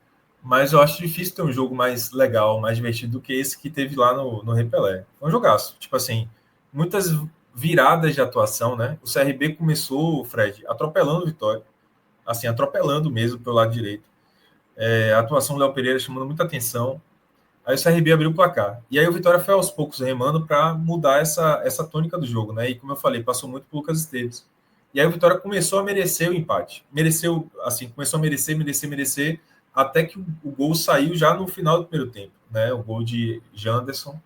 Mas eu acho difícil ter um jogo mais legal, mais divertido do que esse que teve lá no Repelé. Foi um jogaço. Tipo assim, muitas viradas de atuação, né? O CRB começou, Fred, atropelando o Vitória. Assim, atropelando mesmo pelo lado direito. A atuação do Léo Pereira chamando muita atenção. Aí o CRB abriu o placar. E aí o Vitória foi aos poucos remando para mudar essa tônica do jogo, né? E como eu falei, passou muito por Lucas Esteves. E aí o Vitória começou a merecer o empate. Mereceu, assim, começou a merecer, até que o gol saiu já no final do primeiro tempo, né? O gol de Janderson,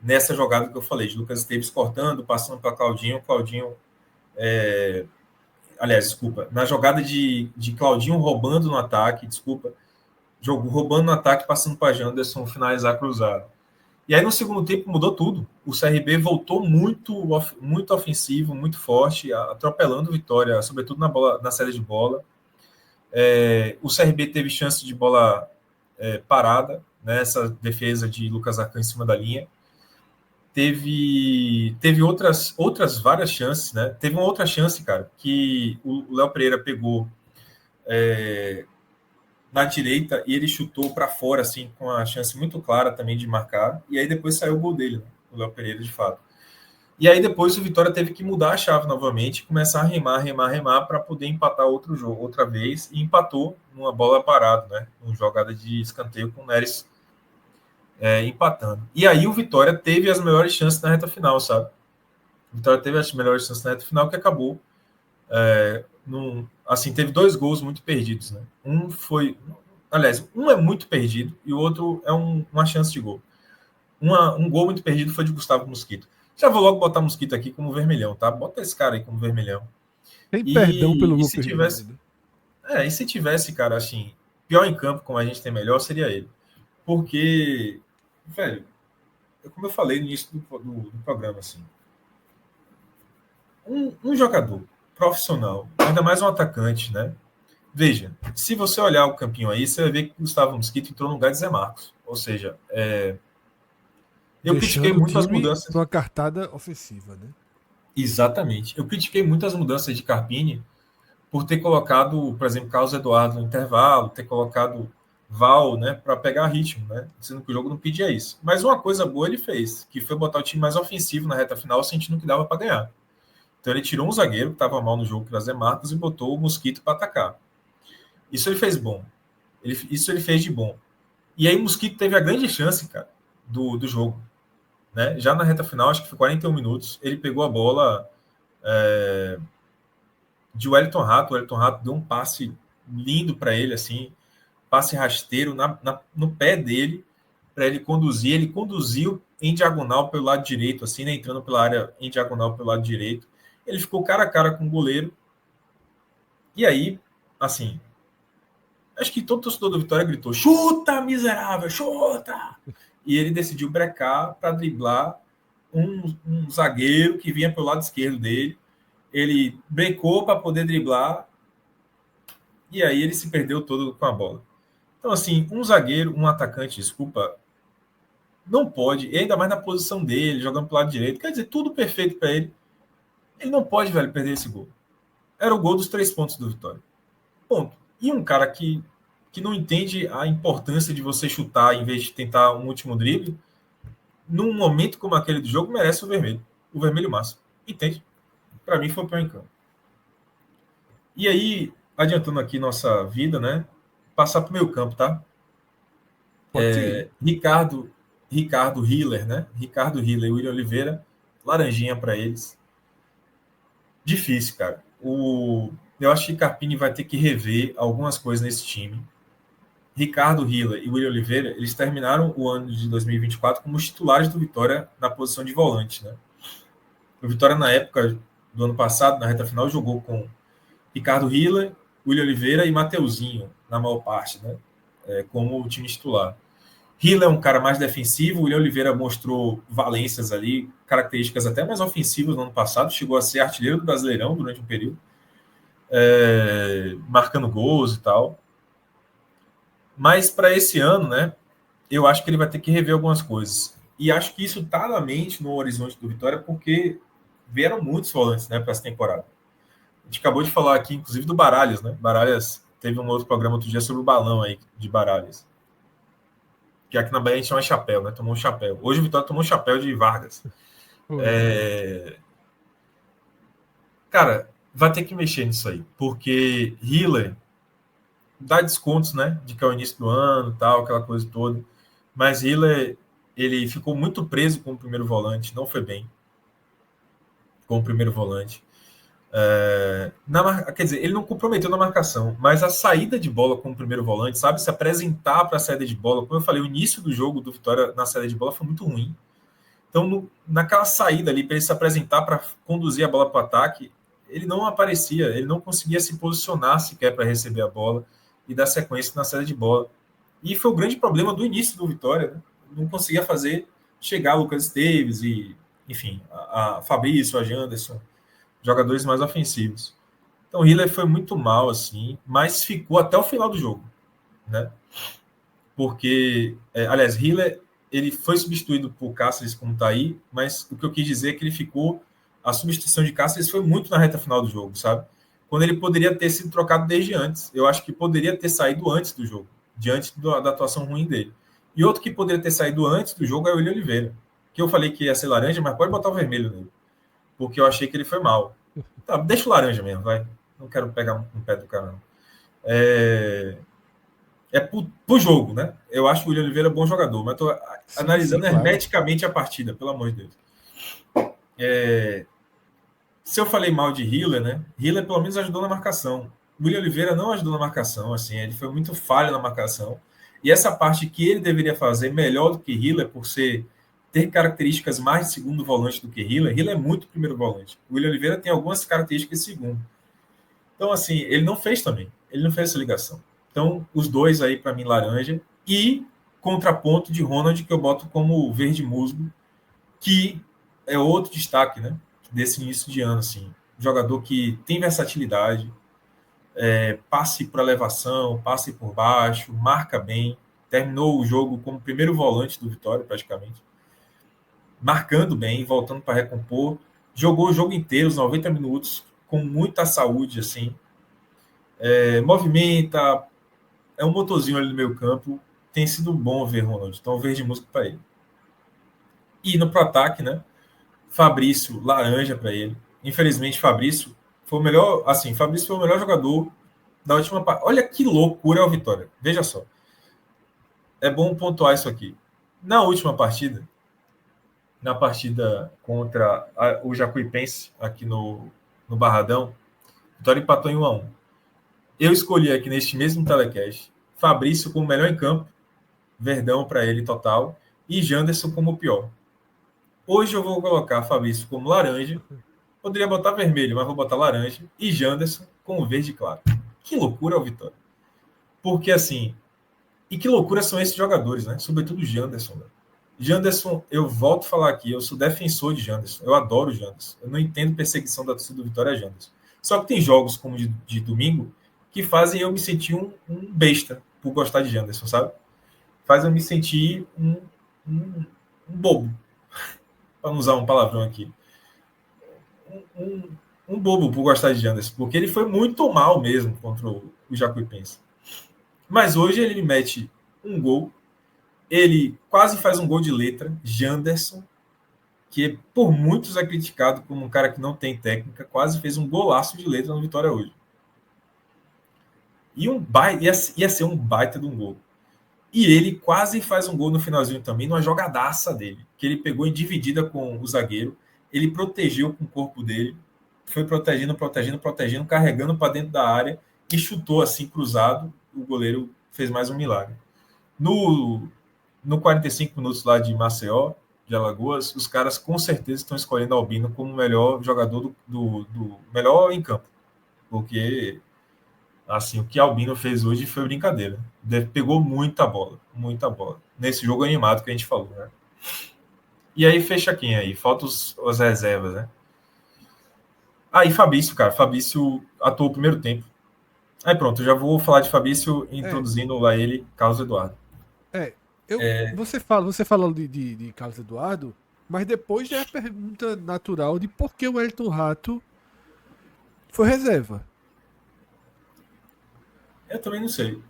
nessa jogada que eu falei, de Lucas Esteves cortando, passando para Claudinho. Claudinho, aliás, desculpa, na jogada de Claudinho roubando no ataque, desculpa, jogo roubando no ataque, passando para Janderson, finalizar cruzado. E aí no segundo tempo mudou tudo. O CRB voltou muito ofensivo, muito forte, atropelando Vitória, sobretudo na série de bola. O CRB teve chance de bola parada, né, essa defesa de Lucas Arcan em cima da linha. Teve outras várias chances, né? Teve uma outra chance, cara, que o Léo Pereira pegou na direita e ele chutou para fora, assim, com a chance muito clara também de marcar. E aí depois saiu o gol dele, né? O Léo Pereira, de fato. E aí depois o Vitória teve que mudar a chave novamente, começar a remar para poder empatar outro jogo, outra vez, e empatou numa bola parada, né? Uma jogada de escanteio com o Neres empatando. E aí o Vitória teve as melhores chances na reta final, sabe? O Vitória teve as melhores chances na reta final que acabou. Assim, teve dois gols muito perdidos, né? Aliás, um é muito perdido e o outro é uma chance de gol. Um gol muito perdido foi de Gustavo Mosquito. Já vou logo botar Mosquito aqui como vermelhão, tá? Bota esse cara aí como vermelhão. Tem perdão pelo E gol se perdido, tivesse, né? e se tivesse, cara, assim, pior em campo, como a gente tem melhor, seria ele. Porque, velho, como eu falei no início do programa, assim, um jogador profissional, ainda mais um atacante, né? Veja, se você olhar o campinho aí, você vai ver que o Gustavo Mosquito entrou no lugar de Zé Marcos. Ou seja, eu critiquei Deixando o muito as time mudanças. numa cartada ofensiva, né? Exatamente. Eu critiquei muito as mudanças de Carpini por ter colocado, por exemplo, Carlos Eduardo no intervalo, ter colocado Val, né, para pegar ritmo, né? Sendo que o jogo não pedia isso. Mas uma coisa boa ele fez, que foi botar o time mais ofensivo na reta final, sentindo que dava para ganhar. Então ele tirou um zagueiro que estava mal no jogo, que era Zé Marcos, e botou o Mosquito para atacar. Isso ele fez bom. Isso ele fez de bom. E aí o Mosquito teve a grande chance, cara, do jogo. Né? Já na reta final, acho que foi 41 minutos, ele pegou a bola de Wellington Rato. O Wellington Rato deu um passe lindo para ele, assim, passe rasteiro no pé dele, para ele conduzir. Ele conduziu em diagonal pelo lado direito, assim, né? Entrando pela área em diagonal pelo lado direito. Ele ficou cara a cara com o goleiro. E aí, assim, acho que todo torcedor do Vitória gritou: chuta, miserável, chuta! E ele decidiu brecar para driblar um zagueiro que vinha pelo lado esquerdo dele. Ele brecou para poder driblar e aí ele se perdeu todo com a bola. Então, assim, um zagueiro, um atacante, desculpa, não pode, e ainda mais na posição dele, jogando pro lado direito, quer dizer, tudo perfeito para ele. Ele não pode, velho, perder esse gol. Era o gol dos 3 pontos do Vitória. Ponto. E um cara que não entende a importância de você chutar em vez de tentar um último drible, num momento como aquele do jogo, merece o vermelho. O vermelho máximo. Entende? Para mim foi o pior em campo. E aí, adiantando aqui nossa vida, né? Passar para o meio campo, tá? Pode seguir. Ricardo Hiller, né? Ricardo Hiller e William Oliveira, laranjinha para eles. Difícil, cara. Eu acho que Carpini vai ter que rever algumas coisas nesse time. Ricardo Hiller e William Oliveira, eles terminaram o ano de 2024 como os titulares do Vitória na posição de volante, né? O Vitória, na época do ano passado, na reta final, jogou com Ricardo Hiller, William Oliveira e Mateuzinho, na maior parte, né? Como o time titular. Hiller é um cara mais defensivo, o William Oliveira mostrou valências ali, características até mais ofensivas no ano passado, chegou a ser artilheiro do Brasileirão durante um período, marcando gols e tal. Mas para esse ano, né, eu acho que ele vai ter que rever algumas coisas. E acho que isso está na mente, no horizonte do Vitória, porque vieram muitos volantes, né, para essa temporada. A gente acabou de falar aqui, inclusive, do Baralhas, né? Baralhas teve um outro programa outro dia sobre o balão aí de Baralhas. Que aqui na Bahia a gente chama chapéu, né? Tomou um chapéu. Hoje o Vitória tomou um chapéu de Vargas. Foi, foi. Cara, vai ter que mexer nisso aí, porque Hiller dá descontos, né? De que é o início do ano, tal, aquela coisa toda. Mas Hiller, ele ficou muito preso com o primeiro volante, não foi bem com o primeiro volante. Quer dizer, ele não comprometeu na marcação, mas a saída de bola com o primeiro volante, sabe? Se apresentar para a saída de bola, como eu falei, o início do jogo do Vitória na saída de bola foi muito ruim. Então, naquela saída ali, para ele se apresentar para conduzir a bola para o ataque, ele não aparecia, ele não conseguia se posicionar sequer para receber a bola e dar sequência na saída de bola. E foi o grande problema do início do Vitória, né? Não conseguia fazer chegar o Lucas Esteves e, enfim, a Fabrício, a Janderson, jogadores mais ofensivos. Então, o Hiller foi muito mal, assim, mas ficou até o final do jogo, né? Porque, aliás, Hiller, ele foi substituído por Cáceres como tá aí, mas o que eu quis dizer é que ele ficou, a substituição de Cáceres foi muito na reta final do jogo, sabe? Quando ele poderia ter sido trocado desde antes. Eu acho que poderia ter saído antes do jogo, diante da atuação ruim dele. E outro que poderia ter saído antes do jogo é o William Oliveira, que eu falei que ia ser laranja, mas pode botar o vermelho nele, porque eu achei que ele foi mal. Tá, deixa o laranja mesmo, vai. Não quero pegar um pé do cara, não. Pro jogo, né? Eu acho o William Oliveira bom jogador, mas estou Sim, sim, analisando claro. hermeticamente a partida, pelo amor de Deus. Se eu falei mal de Hiller, né? Hiller pelo menos ajudou na marcação. O William Oliveira não ajudou na marcação, assim, ele foi muito falho na marcação. E essa parte que ele deveria fazer melhor do que Hiller, por ter características mais de segundo volante do que Hiller, Hiller é muito primeiro volante. O William Oliveira tem algumas características de segundo. Então, assim, ele não fez também. Ele não fez essa ligação. Então, os dois aí, para mim, laranja. E contraponto de Ronald, que eu boto como verde musgo, que é outro destaque, né? Desse início de ano, assim. Jogador que tem versatilidade, passe por elevação, passe por baixo, marca bem. Terminou o jogo como primeiro volante do Vitória, praticamente. Marcando bem, voltando para recompor. Jogou o jogo inteiro, os 90 minutos, com muita saúde, assim. Movimenta, é um motorzinho ali no meio campo. Tem sido bom ver Ronald. Então, verde música para ele. E no pro ataque, né? Fabrício, laranja para ele. Infelizmente, Fabrício foi o melhor. Assim, Fabrício foi o melhor jogador da última parte. Olha que loucura é o Vitória. Veja só. É bom pontuar isso aqui. Na última partida, na partida contra o Jacuipense, aqui no Barradão, o Vitória empatou em 1-1. Eu escolhi aqui neste mesmo telecast Fabrício como melhor em campo, Verdão para ele total, e Janderson como pior. Hoje eu vou colocar Fabrício como laranja, poderia botar vermelho, mas vou botar laranja, e Janderson como verde claro. Que loucura é o Vitória. Porque assim, e que loucura são esses jogadores, né? Sobretudo o Janderson. Né? Janderson, eu volto a falar aqui, eu sou defensor de Janderson, eu adoro o Janderson. Eu não entendo perseguição da torcida do Vitória a Janderson. Só que tem jogos como de domingo que fazem eu me sentir um besta por gostar de Janderson, sabe? Faz eu me sentir um bobo, para não usar um palavrão aqui. Um bobo por gostar de Janderson, porque ele foi muito mal mesmo contra o Jacuipense. Mas hoje ele mete um gol, ele quase faz um gol de letra, Janderson, que por muitos é criticado como um cara que não tem técnica, quase fez um golaço de letra no Vitória hoje. E ia ser um baita de um gol. E ele quase faz um gol no finalzinho também, numa jogadaça dele, que ele pegou em dividida com o zagueiro, ele protegeu com o corpo dele, foi protegendo, carregando para dentro da área e chutou assim, cruzado, o goleiro fez mais um milagre. No 45 minutos lá de Maceió, de Alagoas, os caras com certeza estão escolhendo Albino como o melhor jogador do melhor em campo, porque assim, o que Albino fez hoje foi brincadeira. Pegou muita bola. Nesse jogo animado que a gente falou, né? E aí fecha quem aí? Falta as reservas, né? Aí Fabrício, cara. Fabrício atuou o primeiro tempo. Aí pronto, eu já vou falar de Fabrício introduzindo lá ele, Carlos Eduardo. Você falou de Carlos Eduardo, mas depois já é a pergunta natural de por que o Wellington Rato foi reserva. Eu também não sei.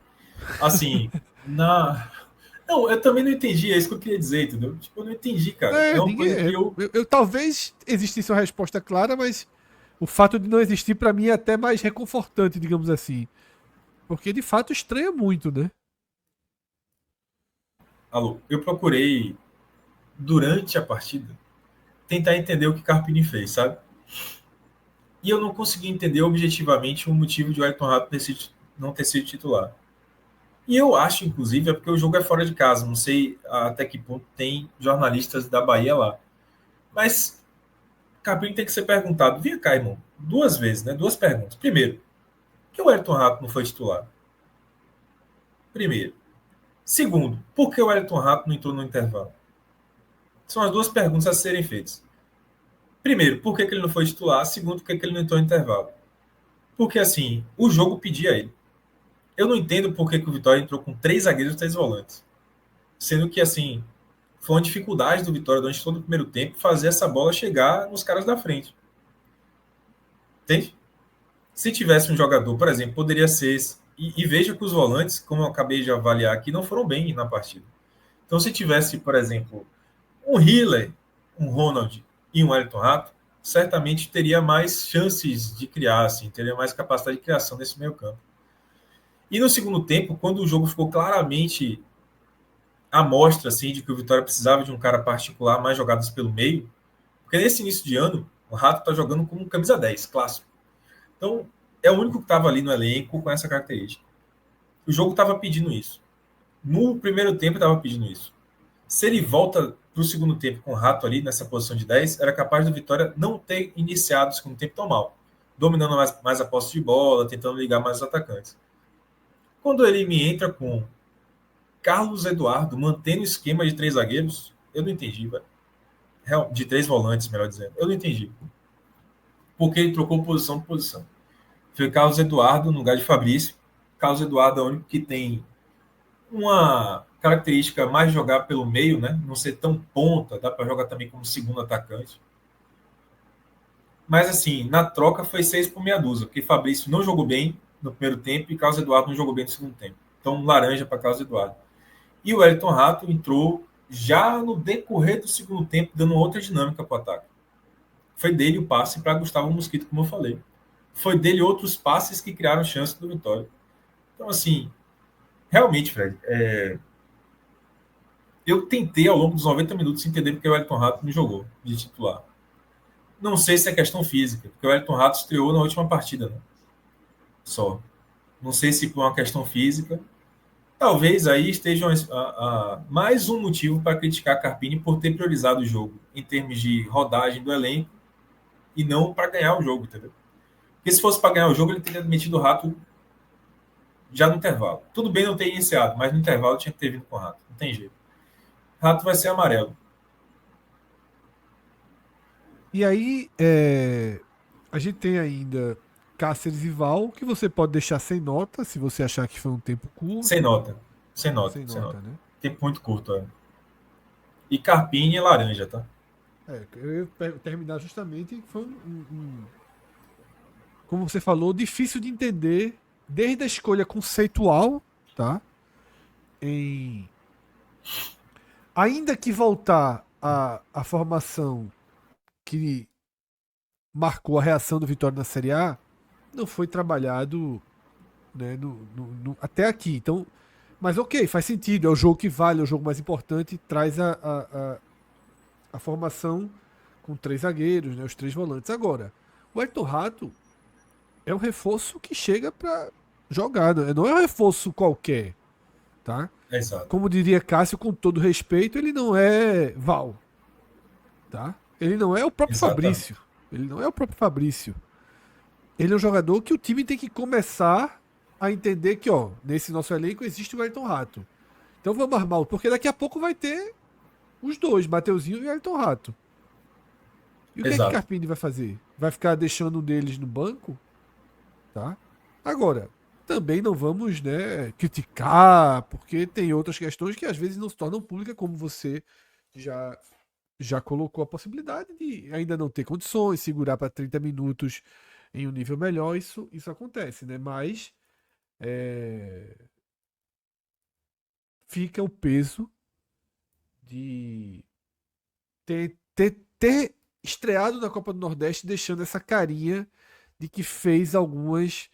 Assim, Não, eu também não entendi, é isso que eu queria dizer, entendeu? Tipo, eu não entendi, cara. É uma coisa que Talvez existisse uma resposta clara, mas o fato de não existir para mim é até mais reconfortante, digamos assim. Porque de fato estranha muito, né? Alô, eu procurei, durante a partida, tentar entender o que Carpini fez, sabe? E eu não consegui entender objetivamente o motivo de o Wellington Rato não ter sido titular. E eu acho, inclusive, é porque o jogo é fora de casa. Não sei até que ponto tem jornalistas da Bahia lá. Mas Carpini tem que ser perguntado. Vem cá, irmão. Duas vezes, né? Duas perguntas. Primeiro, por que o Wellington Rato não foi titular? Primeiro. Segundo, por que o Wellington Rato não entrou no intervalo? São as duas perguntas a serem feitas. Primeiro, por que ele não foi titular? Segundo, por que ele não entrou no intervalo? Porque, assim, o jogo pedia ele. Eu não entendo por que o Vitória entrou com 3 zagueiros e 3 volantes. Sendo que, assim, foi uma dificuldade do Vitória durante todo o primeiro tempo fazer essa bola chegar nos caras da frente. Entende? Se tivesse um jogador, por exemplo, poderia ser... E veja que os volantes, como eu acabei de avaliar aqui, não foram bem na partida. Então, se tivesse, por exemplo, um Hiller, um Ronald e um Wellington Rato, certamente teria mais chances de criar, assim, teria mais capacidade de criação nesse meio campo. E no segundo tempo, quando o jogo ficou claramente à mostra assim, de que o Vitória precisava de um cara particular, mais jogadas pelo meio, porque nesse início de ano, o Rato está jogando como camisa 10, clássico. Então, é o único que estava ali no elenco com essa característica. O jogo estava pedindo isso. No primeiro tempo, estava pedindo isso. Se ele volta para o segundo tempo com o Rato ali nessa posição de 10, era capaz do Vitória não ter iniciado o segundo tempo tão mal. dominando mais a posse de bola, tentando ligar mais os atacantes. Quando ele me entra com Carlos Eduardo mantendo o esquema de 3 zagueiros, eu não entendi, velho. De 3 volantes, melhor dizendo. Eu não entendi. Porque ele trocou posição por posição. Foi Carlos Eduardo no lugar de Fabrício. Carlos Eduardo é o único que tem uma característica mais jogar pelo meio, né? Não ser tão ponta, dá para jogar também como segundo atacante. Mas assim, na troca foi 6 por meia dúzia, porque Fabrício não jogou bem no primeiro tempo e Carlos Eduardo não jogou bem no segundo tempo. Então, laranja para Carlos Eduardo. E o Wellington Rato entrou já no decorrer do segundo tempo, dando outra dinâmica para o ataque. Foi dele o passe para Gustavo Mosquito, como eu falei. Foi dele outros passes que criaram chance do Vitória. Então, assim, realmente, Fred, eu tentei ao longo dos 90 minutos entender porque o Wellington Rato não jogou de titular. Não sei se é questão física, porque o Wellington Rato estreou na última partida, né? Só. Não sei se por uma questão física. Talvez aí esteja mais um motivo para criticar a Carpini por ter priorizado o jogo em termos de rodagem do elenco e não para ganhar o jogo, entendeu? Porque se fosse para ganhar o jogo, ele teria metido o Rato já no intervalo. Tudo bem não ter iniciado, mas no intervalo tinha que ter vindo com o Rato. Não tem jeito. Rato vai ser amarelo. E aí, a gente tem ainda Cáceres e Val, que você pode deixar sem nota, se você achar que foi um tempo Sem curto. nota. Sem nota. Sem Sem nota, nota. né? Tempo muito curto, é. E Carpini é laranja, tá? Eu ia terminar justamente, foi como você falou, difícil de entender, desde a escolha conceitual, tá? Em, ainda que voltar à formação que marcou a reação do Vitória na Série A, não foi trabalhado, né, até aqui. Então, mas ok, faz sentido. É o jogo que vale, é o jogo mais importante. Traz a formação com 3 zagueiros, né, os 3 volantes. Agora, o Ayrton Rato é um reforço que chega para jogar. Não é um reforço qualquer, tá? Exato. Como diria Cássio, com todo respeito, ele não é Val, tá? Ele não é o próprio Fabrício. Exatamente. Ele não é o próprio Fabrício. Ele é um jogador que o time tem que começar a entender que, ó, nesse nosso elenco existe o Ayrton Rato. Então vamos armar, porque daqui a pouco vai ter os dois, Mateuzinho e Ayrton Rato. E o que é que Exato. Carpini vai fazer? Vai ficar deixando um deles no banco? Tá? Agora, também não vamos, né, criticar, porque tem outras questões que às vezes não se tornam públicas, como você já já colocou a possibilidade de ainda não ter condições, segurar para 30 minutos em um nível melhor, isso acontece, né? Mas é, fica o peso de ter estreado na Copa do Nordeste deixando essa carinha de que fez algumas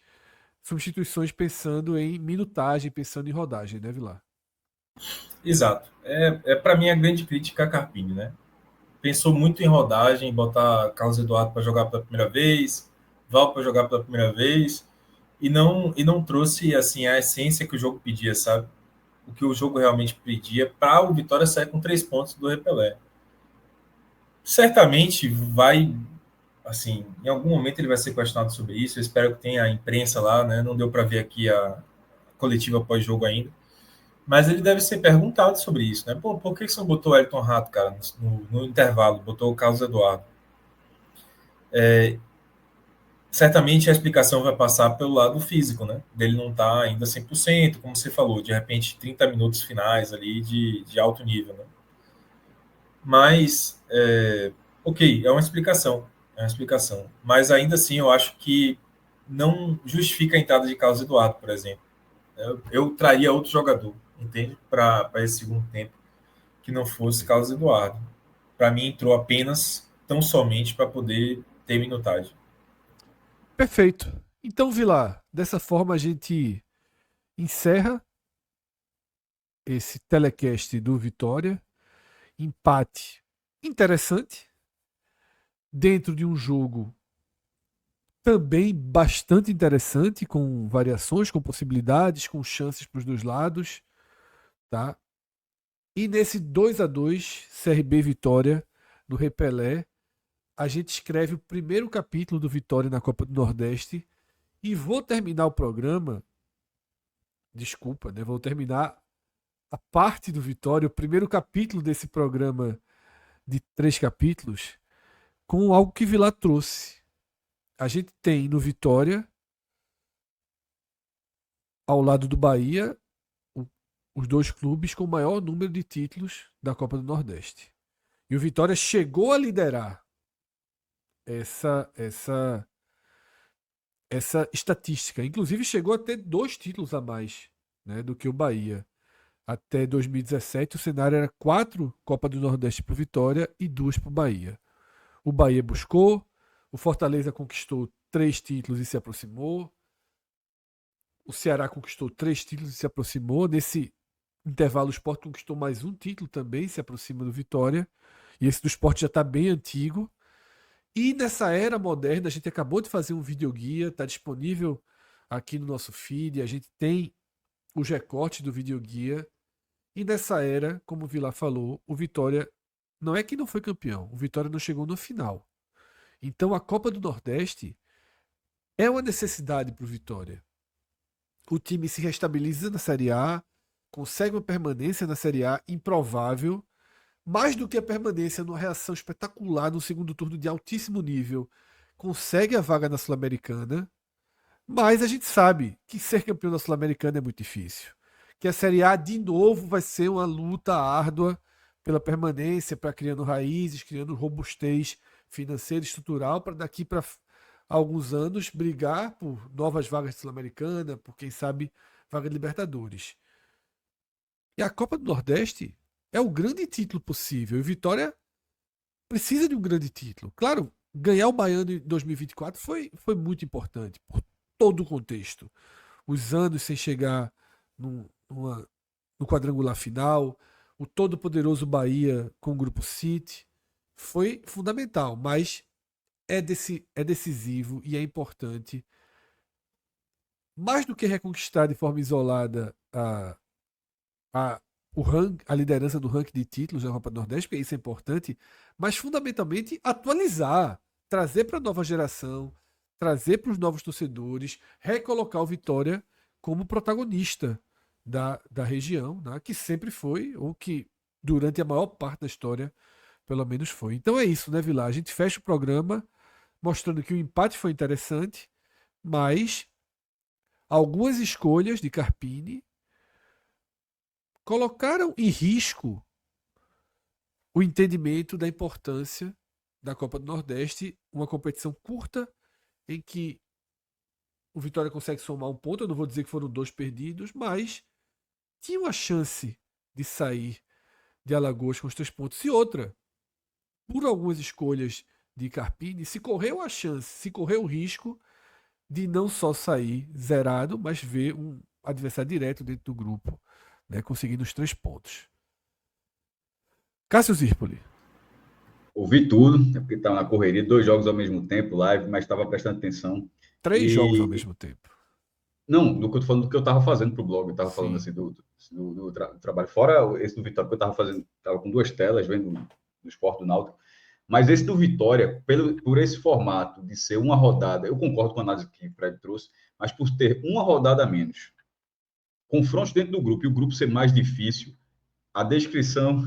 substituições pensando em minutagem, pensando em rodagem, né, Vilar? Exato. Para mim a grande crítica a Carpini, né? Pensou muito em rodagem, botar Carlos Eduardo para jogar pela primeira vez, Val para jogar pela primeira vez, e não trouxe assim a essência que o jogo pedia, sabe? O que o jogo realmente pedia para o Vitória sair com 3 pontos do Repelé. Certamente vai, assim, em algum momento ele vai ser questionado sobre isso. Eu espero que tenha a imprensa lá, né? Não deu para ver aqui a coletiva pós-jogo ainda. Mas ele deve ser perguntado sobre isso, né? Pô, por que você não botou o Elton Rato, cara, no intervalo? Botou o Carlos Eduardo. Certamente a explicação vai passar pelo lado físico, né? Dele não estar ainda 100%, como você falou, de repente 30 minutos finais ali de alto nível, né? Mas, ok, é uma explicação, Mas ainda assim, eu acho que não justifica a entrada de Carlos Eduardo, por exemplo. Eu traria outro jogador, entende? Para esse segundo tempo, que não fosse Carlos Eduardo. Para mim, entrou apenas, tão somente, para poder ter minutagem. Perfeito. Então, Vilar, dessa forma a gente encerra esse telecast do Vitória. Empate interessante, dentro de um jogo também bastante interessante, com variações, com possibilidades, com chances para os dois lados, tá? E nesse 2-2 CRB Vitória no Repelé, a gente escreve o primeiro capítulo do Vitória na Copa do Nordeste e vou terminar o programa. Desculpa, né? Vou terminar a parte do Vitória, o primeiro capítulo desse programa de 3 capítulos, com algo que Vilar trouxe. A gente tem no Vitória, ao lado do Bahia, os 2 clubes com o maior número de títulos da Copa do Nordeste. E o Vitória chegou a liderar essa estatística. Inclusive chegou a ter 2 títulos a mais, né, do que o Bahia. Até 2017 o cenário era 4 Copa do Nordeste para o Vitória e 2 para o Bahia. O Bahia buscou, o Fortaleza conquistou 3 títulos e se aproximou. O Ceará conquistou 3 títulos e se aproximou. Nesse intervalo o Sport conquistou mais um título também, se aproxima do Vitória. E esse do Sport já está bem antigo. E nessa era moderna, a gente acabou de fazer um videoguia, está disponível aqui no nosso feed. A gente tem os recortes do videoguia. E nessa era, como o Vilar falou, o Vitória não é que não foi campeão, o Vitória não chegou no final. Então a Copa do Nordeste é uma necessidade para o Vitória. O time se restabiliza na Série A, consegue uma permanência na Série A improvável, mais do que a permanência numa reação espetacular no segundo turno de altíssimo nível, consegue a vaga na Sul-Americana, mas a gente sabe que ser campeão da Sul-Americana é muito difícil. Que a Série A, de novo, vai ser uma luta árdua pela permanência, para criando raízes, criando robustez financeira e estrutural, para daqui para alguns anos brigar por novas vagas de Sul-Americana, por quem sabe vaga de Libertadores. E a Copa do Nordeste é o grande título possível. E Vitória precisa de um grande título. Claro, ganhar o Baiano em 2024 foi muito importante, por todo o contexto. Os anos sem chegar no quadrangular final, o todo-poderoso Bahia com o Grupo City, foi fundamental, mas é decisivo e é importante, mais do que reconquistar de forma isolada a, a liderança do ranking de títulos da Copa do Nordeste, porque isso é importante, mas fundamentalmente atualizar, trazer para a nova geração, trazer para os novos torcedores, recolocar o Vitória como protagonista da região, né, que sempre foi, ou que durante a maior parte da história, pelo menos foi. Então é isso, né, Vilar? A gente fecha o programa mostrando que o empate foi interessante, mas algumas escolhas de Carpini colocaram em risco o entendimento da importância da Copa do Nordeste, uma competição curta em que o Vitória consegue somar um ponto. Eu não vou dizer que foram 2 perdidos, mas tinha uma chance de sair de Alagoas com os 3 pontos. E outra, por algumas escolhas de Carpini, se correu a chance, se correu o risco de não só sair zerado, mas ver um adversário direto dentro do grupo, né, conseguindo os 3 pontos. Cássio Zirpoli. Ouvi tudo, porque estava na correria, 2 jogos ao mesmo tempo, live, mas estava prestando atenção. 3 jogos ao mesmo tempo. Não, do que eu tô falando do que eu estava fazendo para o blog, eu estava falando assim do trabalho. Fora esse do Vitória, que eu estava fazendo, estava com 2 telas, vendo do Sport do Náutico. Mas esse do Vitória, por esse formato de ser uma rodada, eu concordo com a análise que o Fred trouxe, mas por ter uma rodada a menos, confrontos dentro do grupo e o grupo ser mais difícil, a descrição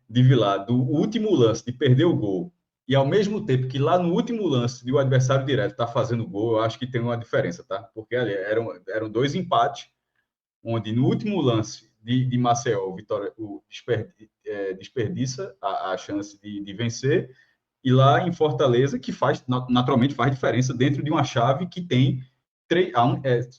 de Vilar do último lance, de perder o gol, e ao mesmo tempo que lá no último lance de o adversário direto está fazendo gol, eu acho que tem uma diferença, tá? Porque ali eram 2 empates, onde no último lance de Maceió, o Vitória desperdiça a chance de vencer, e lá em Fortaleza, que naturalmente faz diferença dentro de uma chave que tem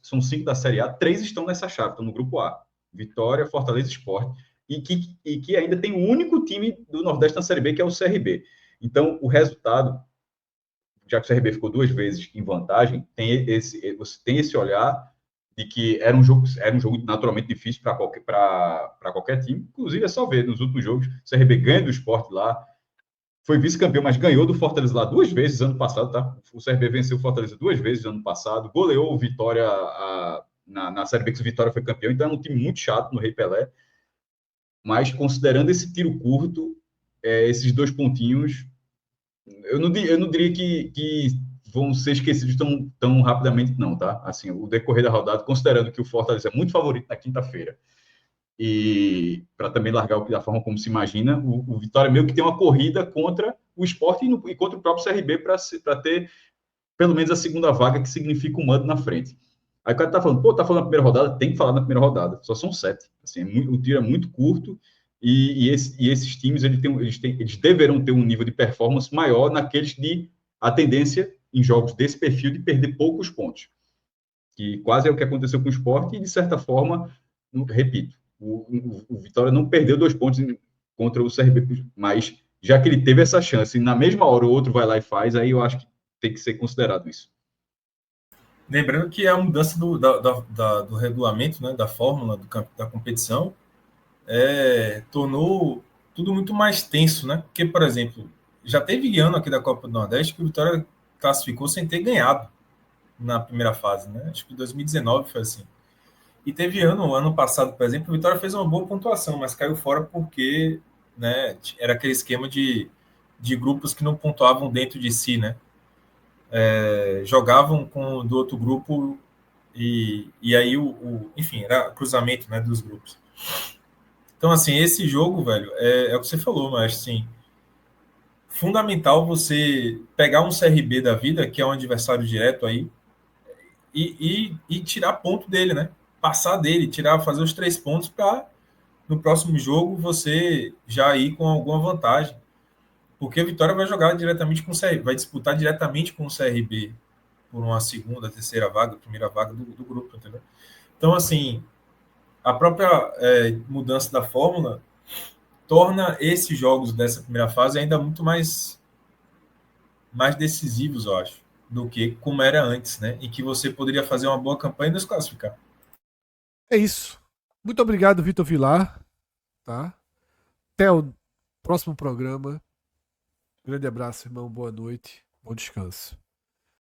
são 5 da Série A, 3 estão nessa chave, estão no grupo A. Vitória, Fortaleza e Sport. E que ainda tem o único time do Nordeste na Série B, que é o CRB. Então, o resultado, já que o CRB ficou 2 vezes em vantagem, você tem esse olhar de que era um jogo naturalmente difícil para qualquer time. Inclusive, é só ver, nos últimos jogos, o CRB ganha do Sport lá, foi vice-campeão, mas ganhou do Fortaleza lá 2 vezes ano passado, tá? O CRB venceu o Fortaleza 2 vezes ano passado, goleou o Vitória na Série B, que o Vitória foi campeão, então é um time muito chato no Rei Pelé. Mas considerando esse tiro curto, esses 2 pontinhos Eu não diria que vão ser esquecidos tão rapidamente, não, tá? Assim, o decorrer da rodada, considerando que o Fortaleza é muito favorito na quinta-feira, e para também largar o que da forma como se imagina, o Vitória meio que tem uma corrida contra o Sport e contra o próprio CRB para ter pelo menos a segunda vaga, que significa um mando na frente. Aí o cara tá falando, pô, tá falando na primeira rodada, tem que falar na primeira rodada, só são 7. Assim, o tiro é muito curto e esses times eles deverão ter um nível de performance maior naqueles de a tendência em jogos desse perfil de perder poucos pontos, que quase é o que aconteceu com o Sport e, de certa forma, repito, o Vitória não perdeu 2 pontos contra o CRB, mas já que ele teve essa chance e na mesma hora o outro vai lá e faz, aí eu acho que tem que ser considerado isso. Lembrando que a mudança do regulamento, né, da fórmula da competição, tornou tudo muito mais tenso, né? Porque, por exemplo, já teve ano aqui da Copa do Nordeste que o Vitória classificou sem ter ganhado na primeira fase, né? Acho que 2019 foi assim. E teve ano passado, por exemplo, o Vitória fez uma boa pontuação, mas caiu fora porque, né, era aquele esquema de grupos que não pontuavam dentro de si, né? Jogavam com do outro grupo e aí enfim, era cruzamento, né, dos grupos. Então, assim, esse jogo, velho, é o que você falou, mas assim, fundamental você pegar um CRB da vida, que é um adversário direto aí, e tirar ponto dele, né? Passar dele, fazer os 3 pontos para no próximo jogo você já ir com alguma vantagem. Porque a Vitória vai jogar diretamente com o CRB, vai disputar diretamente com o CRB por uma segunda, terceira vaga, primeira vaga do grupo, entendeu? Então, assim, a própria mudança da fórmula torna esses jogos dessa primeira fase ainda muito mais decisivos, eu acho, do que como era antes, né? Em que você poderia fazer uma boa campanha e nos classificar. É isso. Muito obrigado, Vitor Vilar. Tá? Até o próximo programa. Grande abraço, irmão. Boa noite. Bom descanso.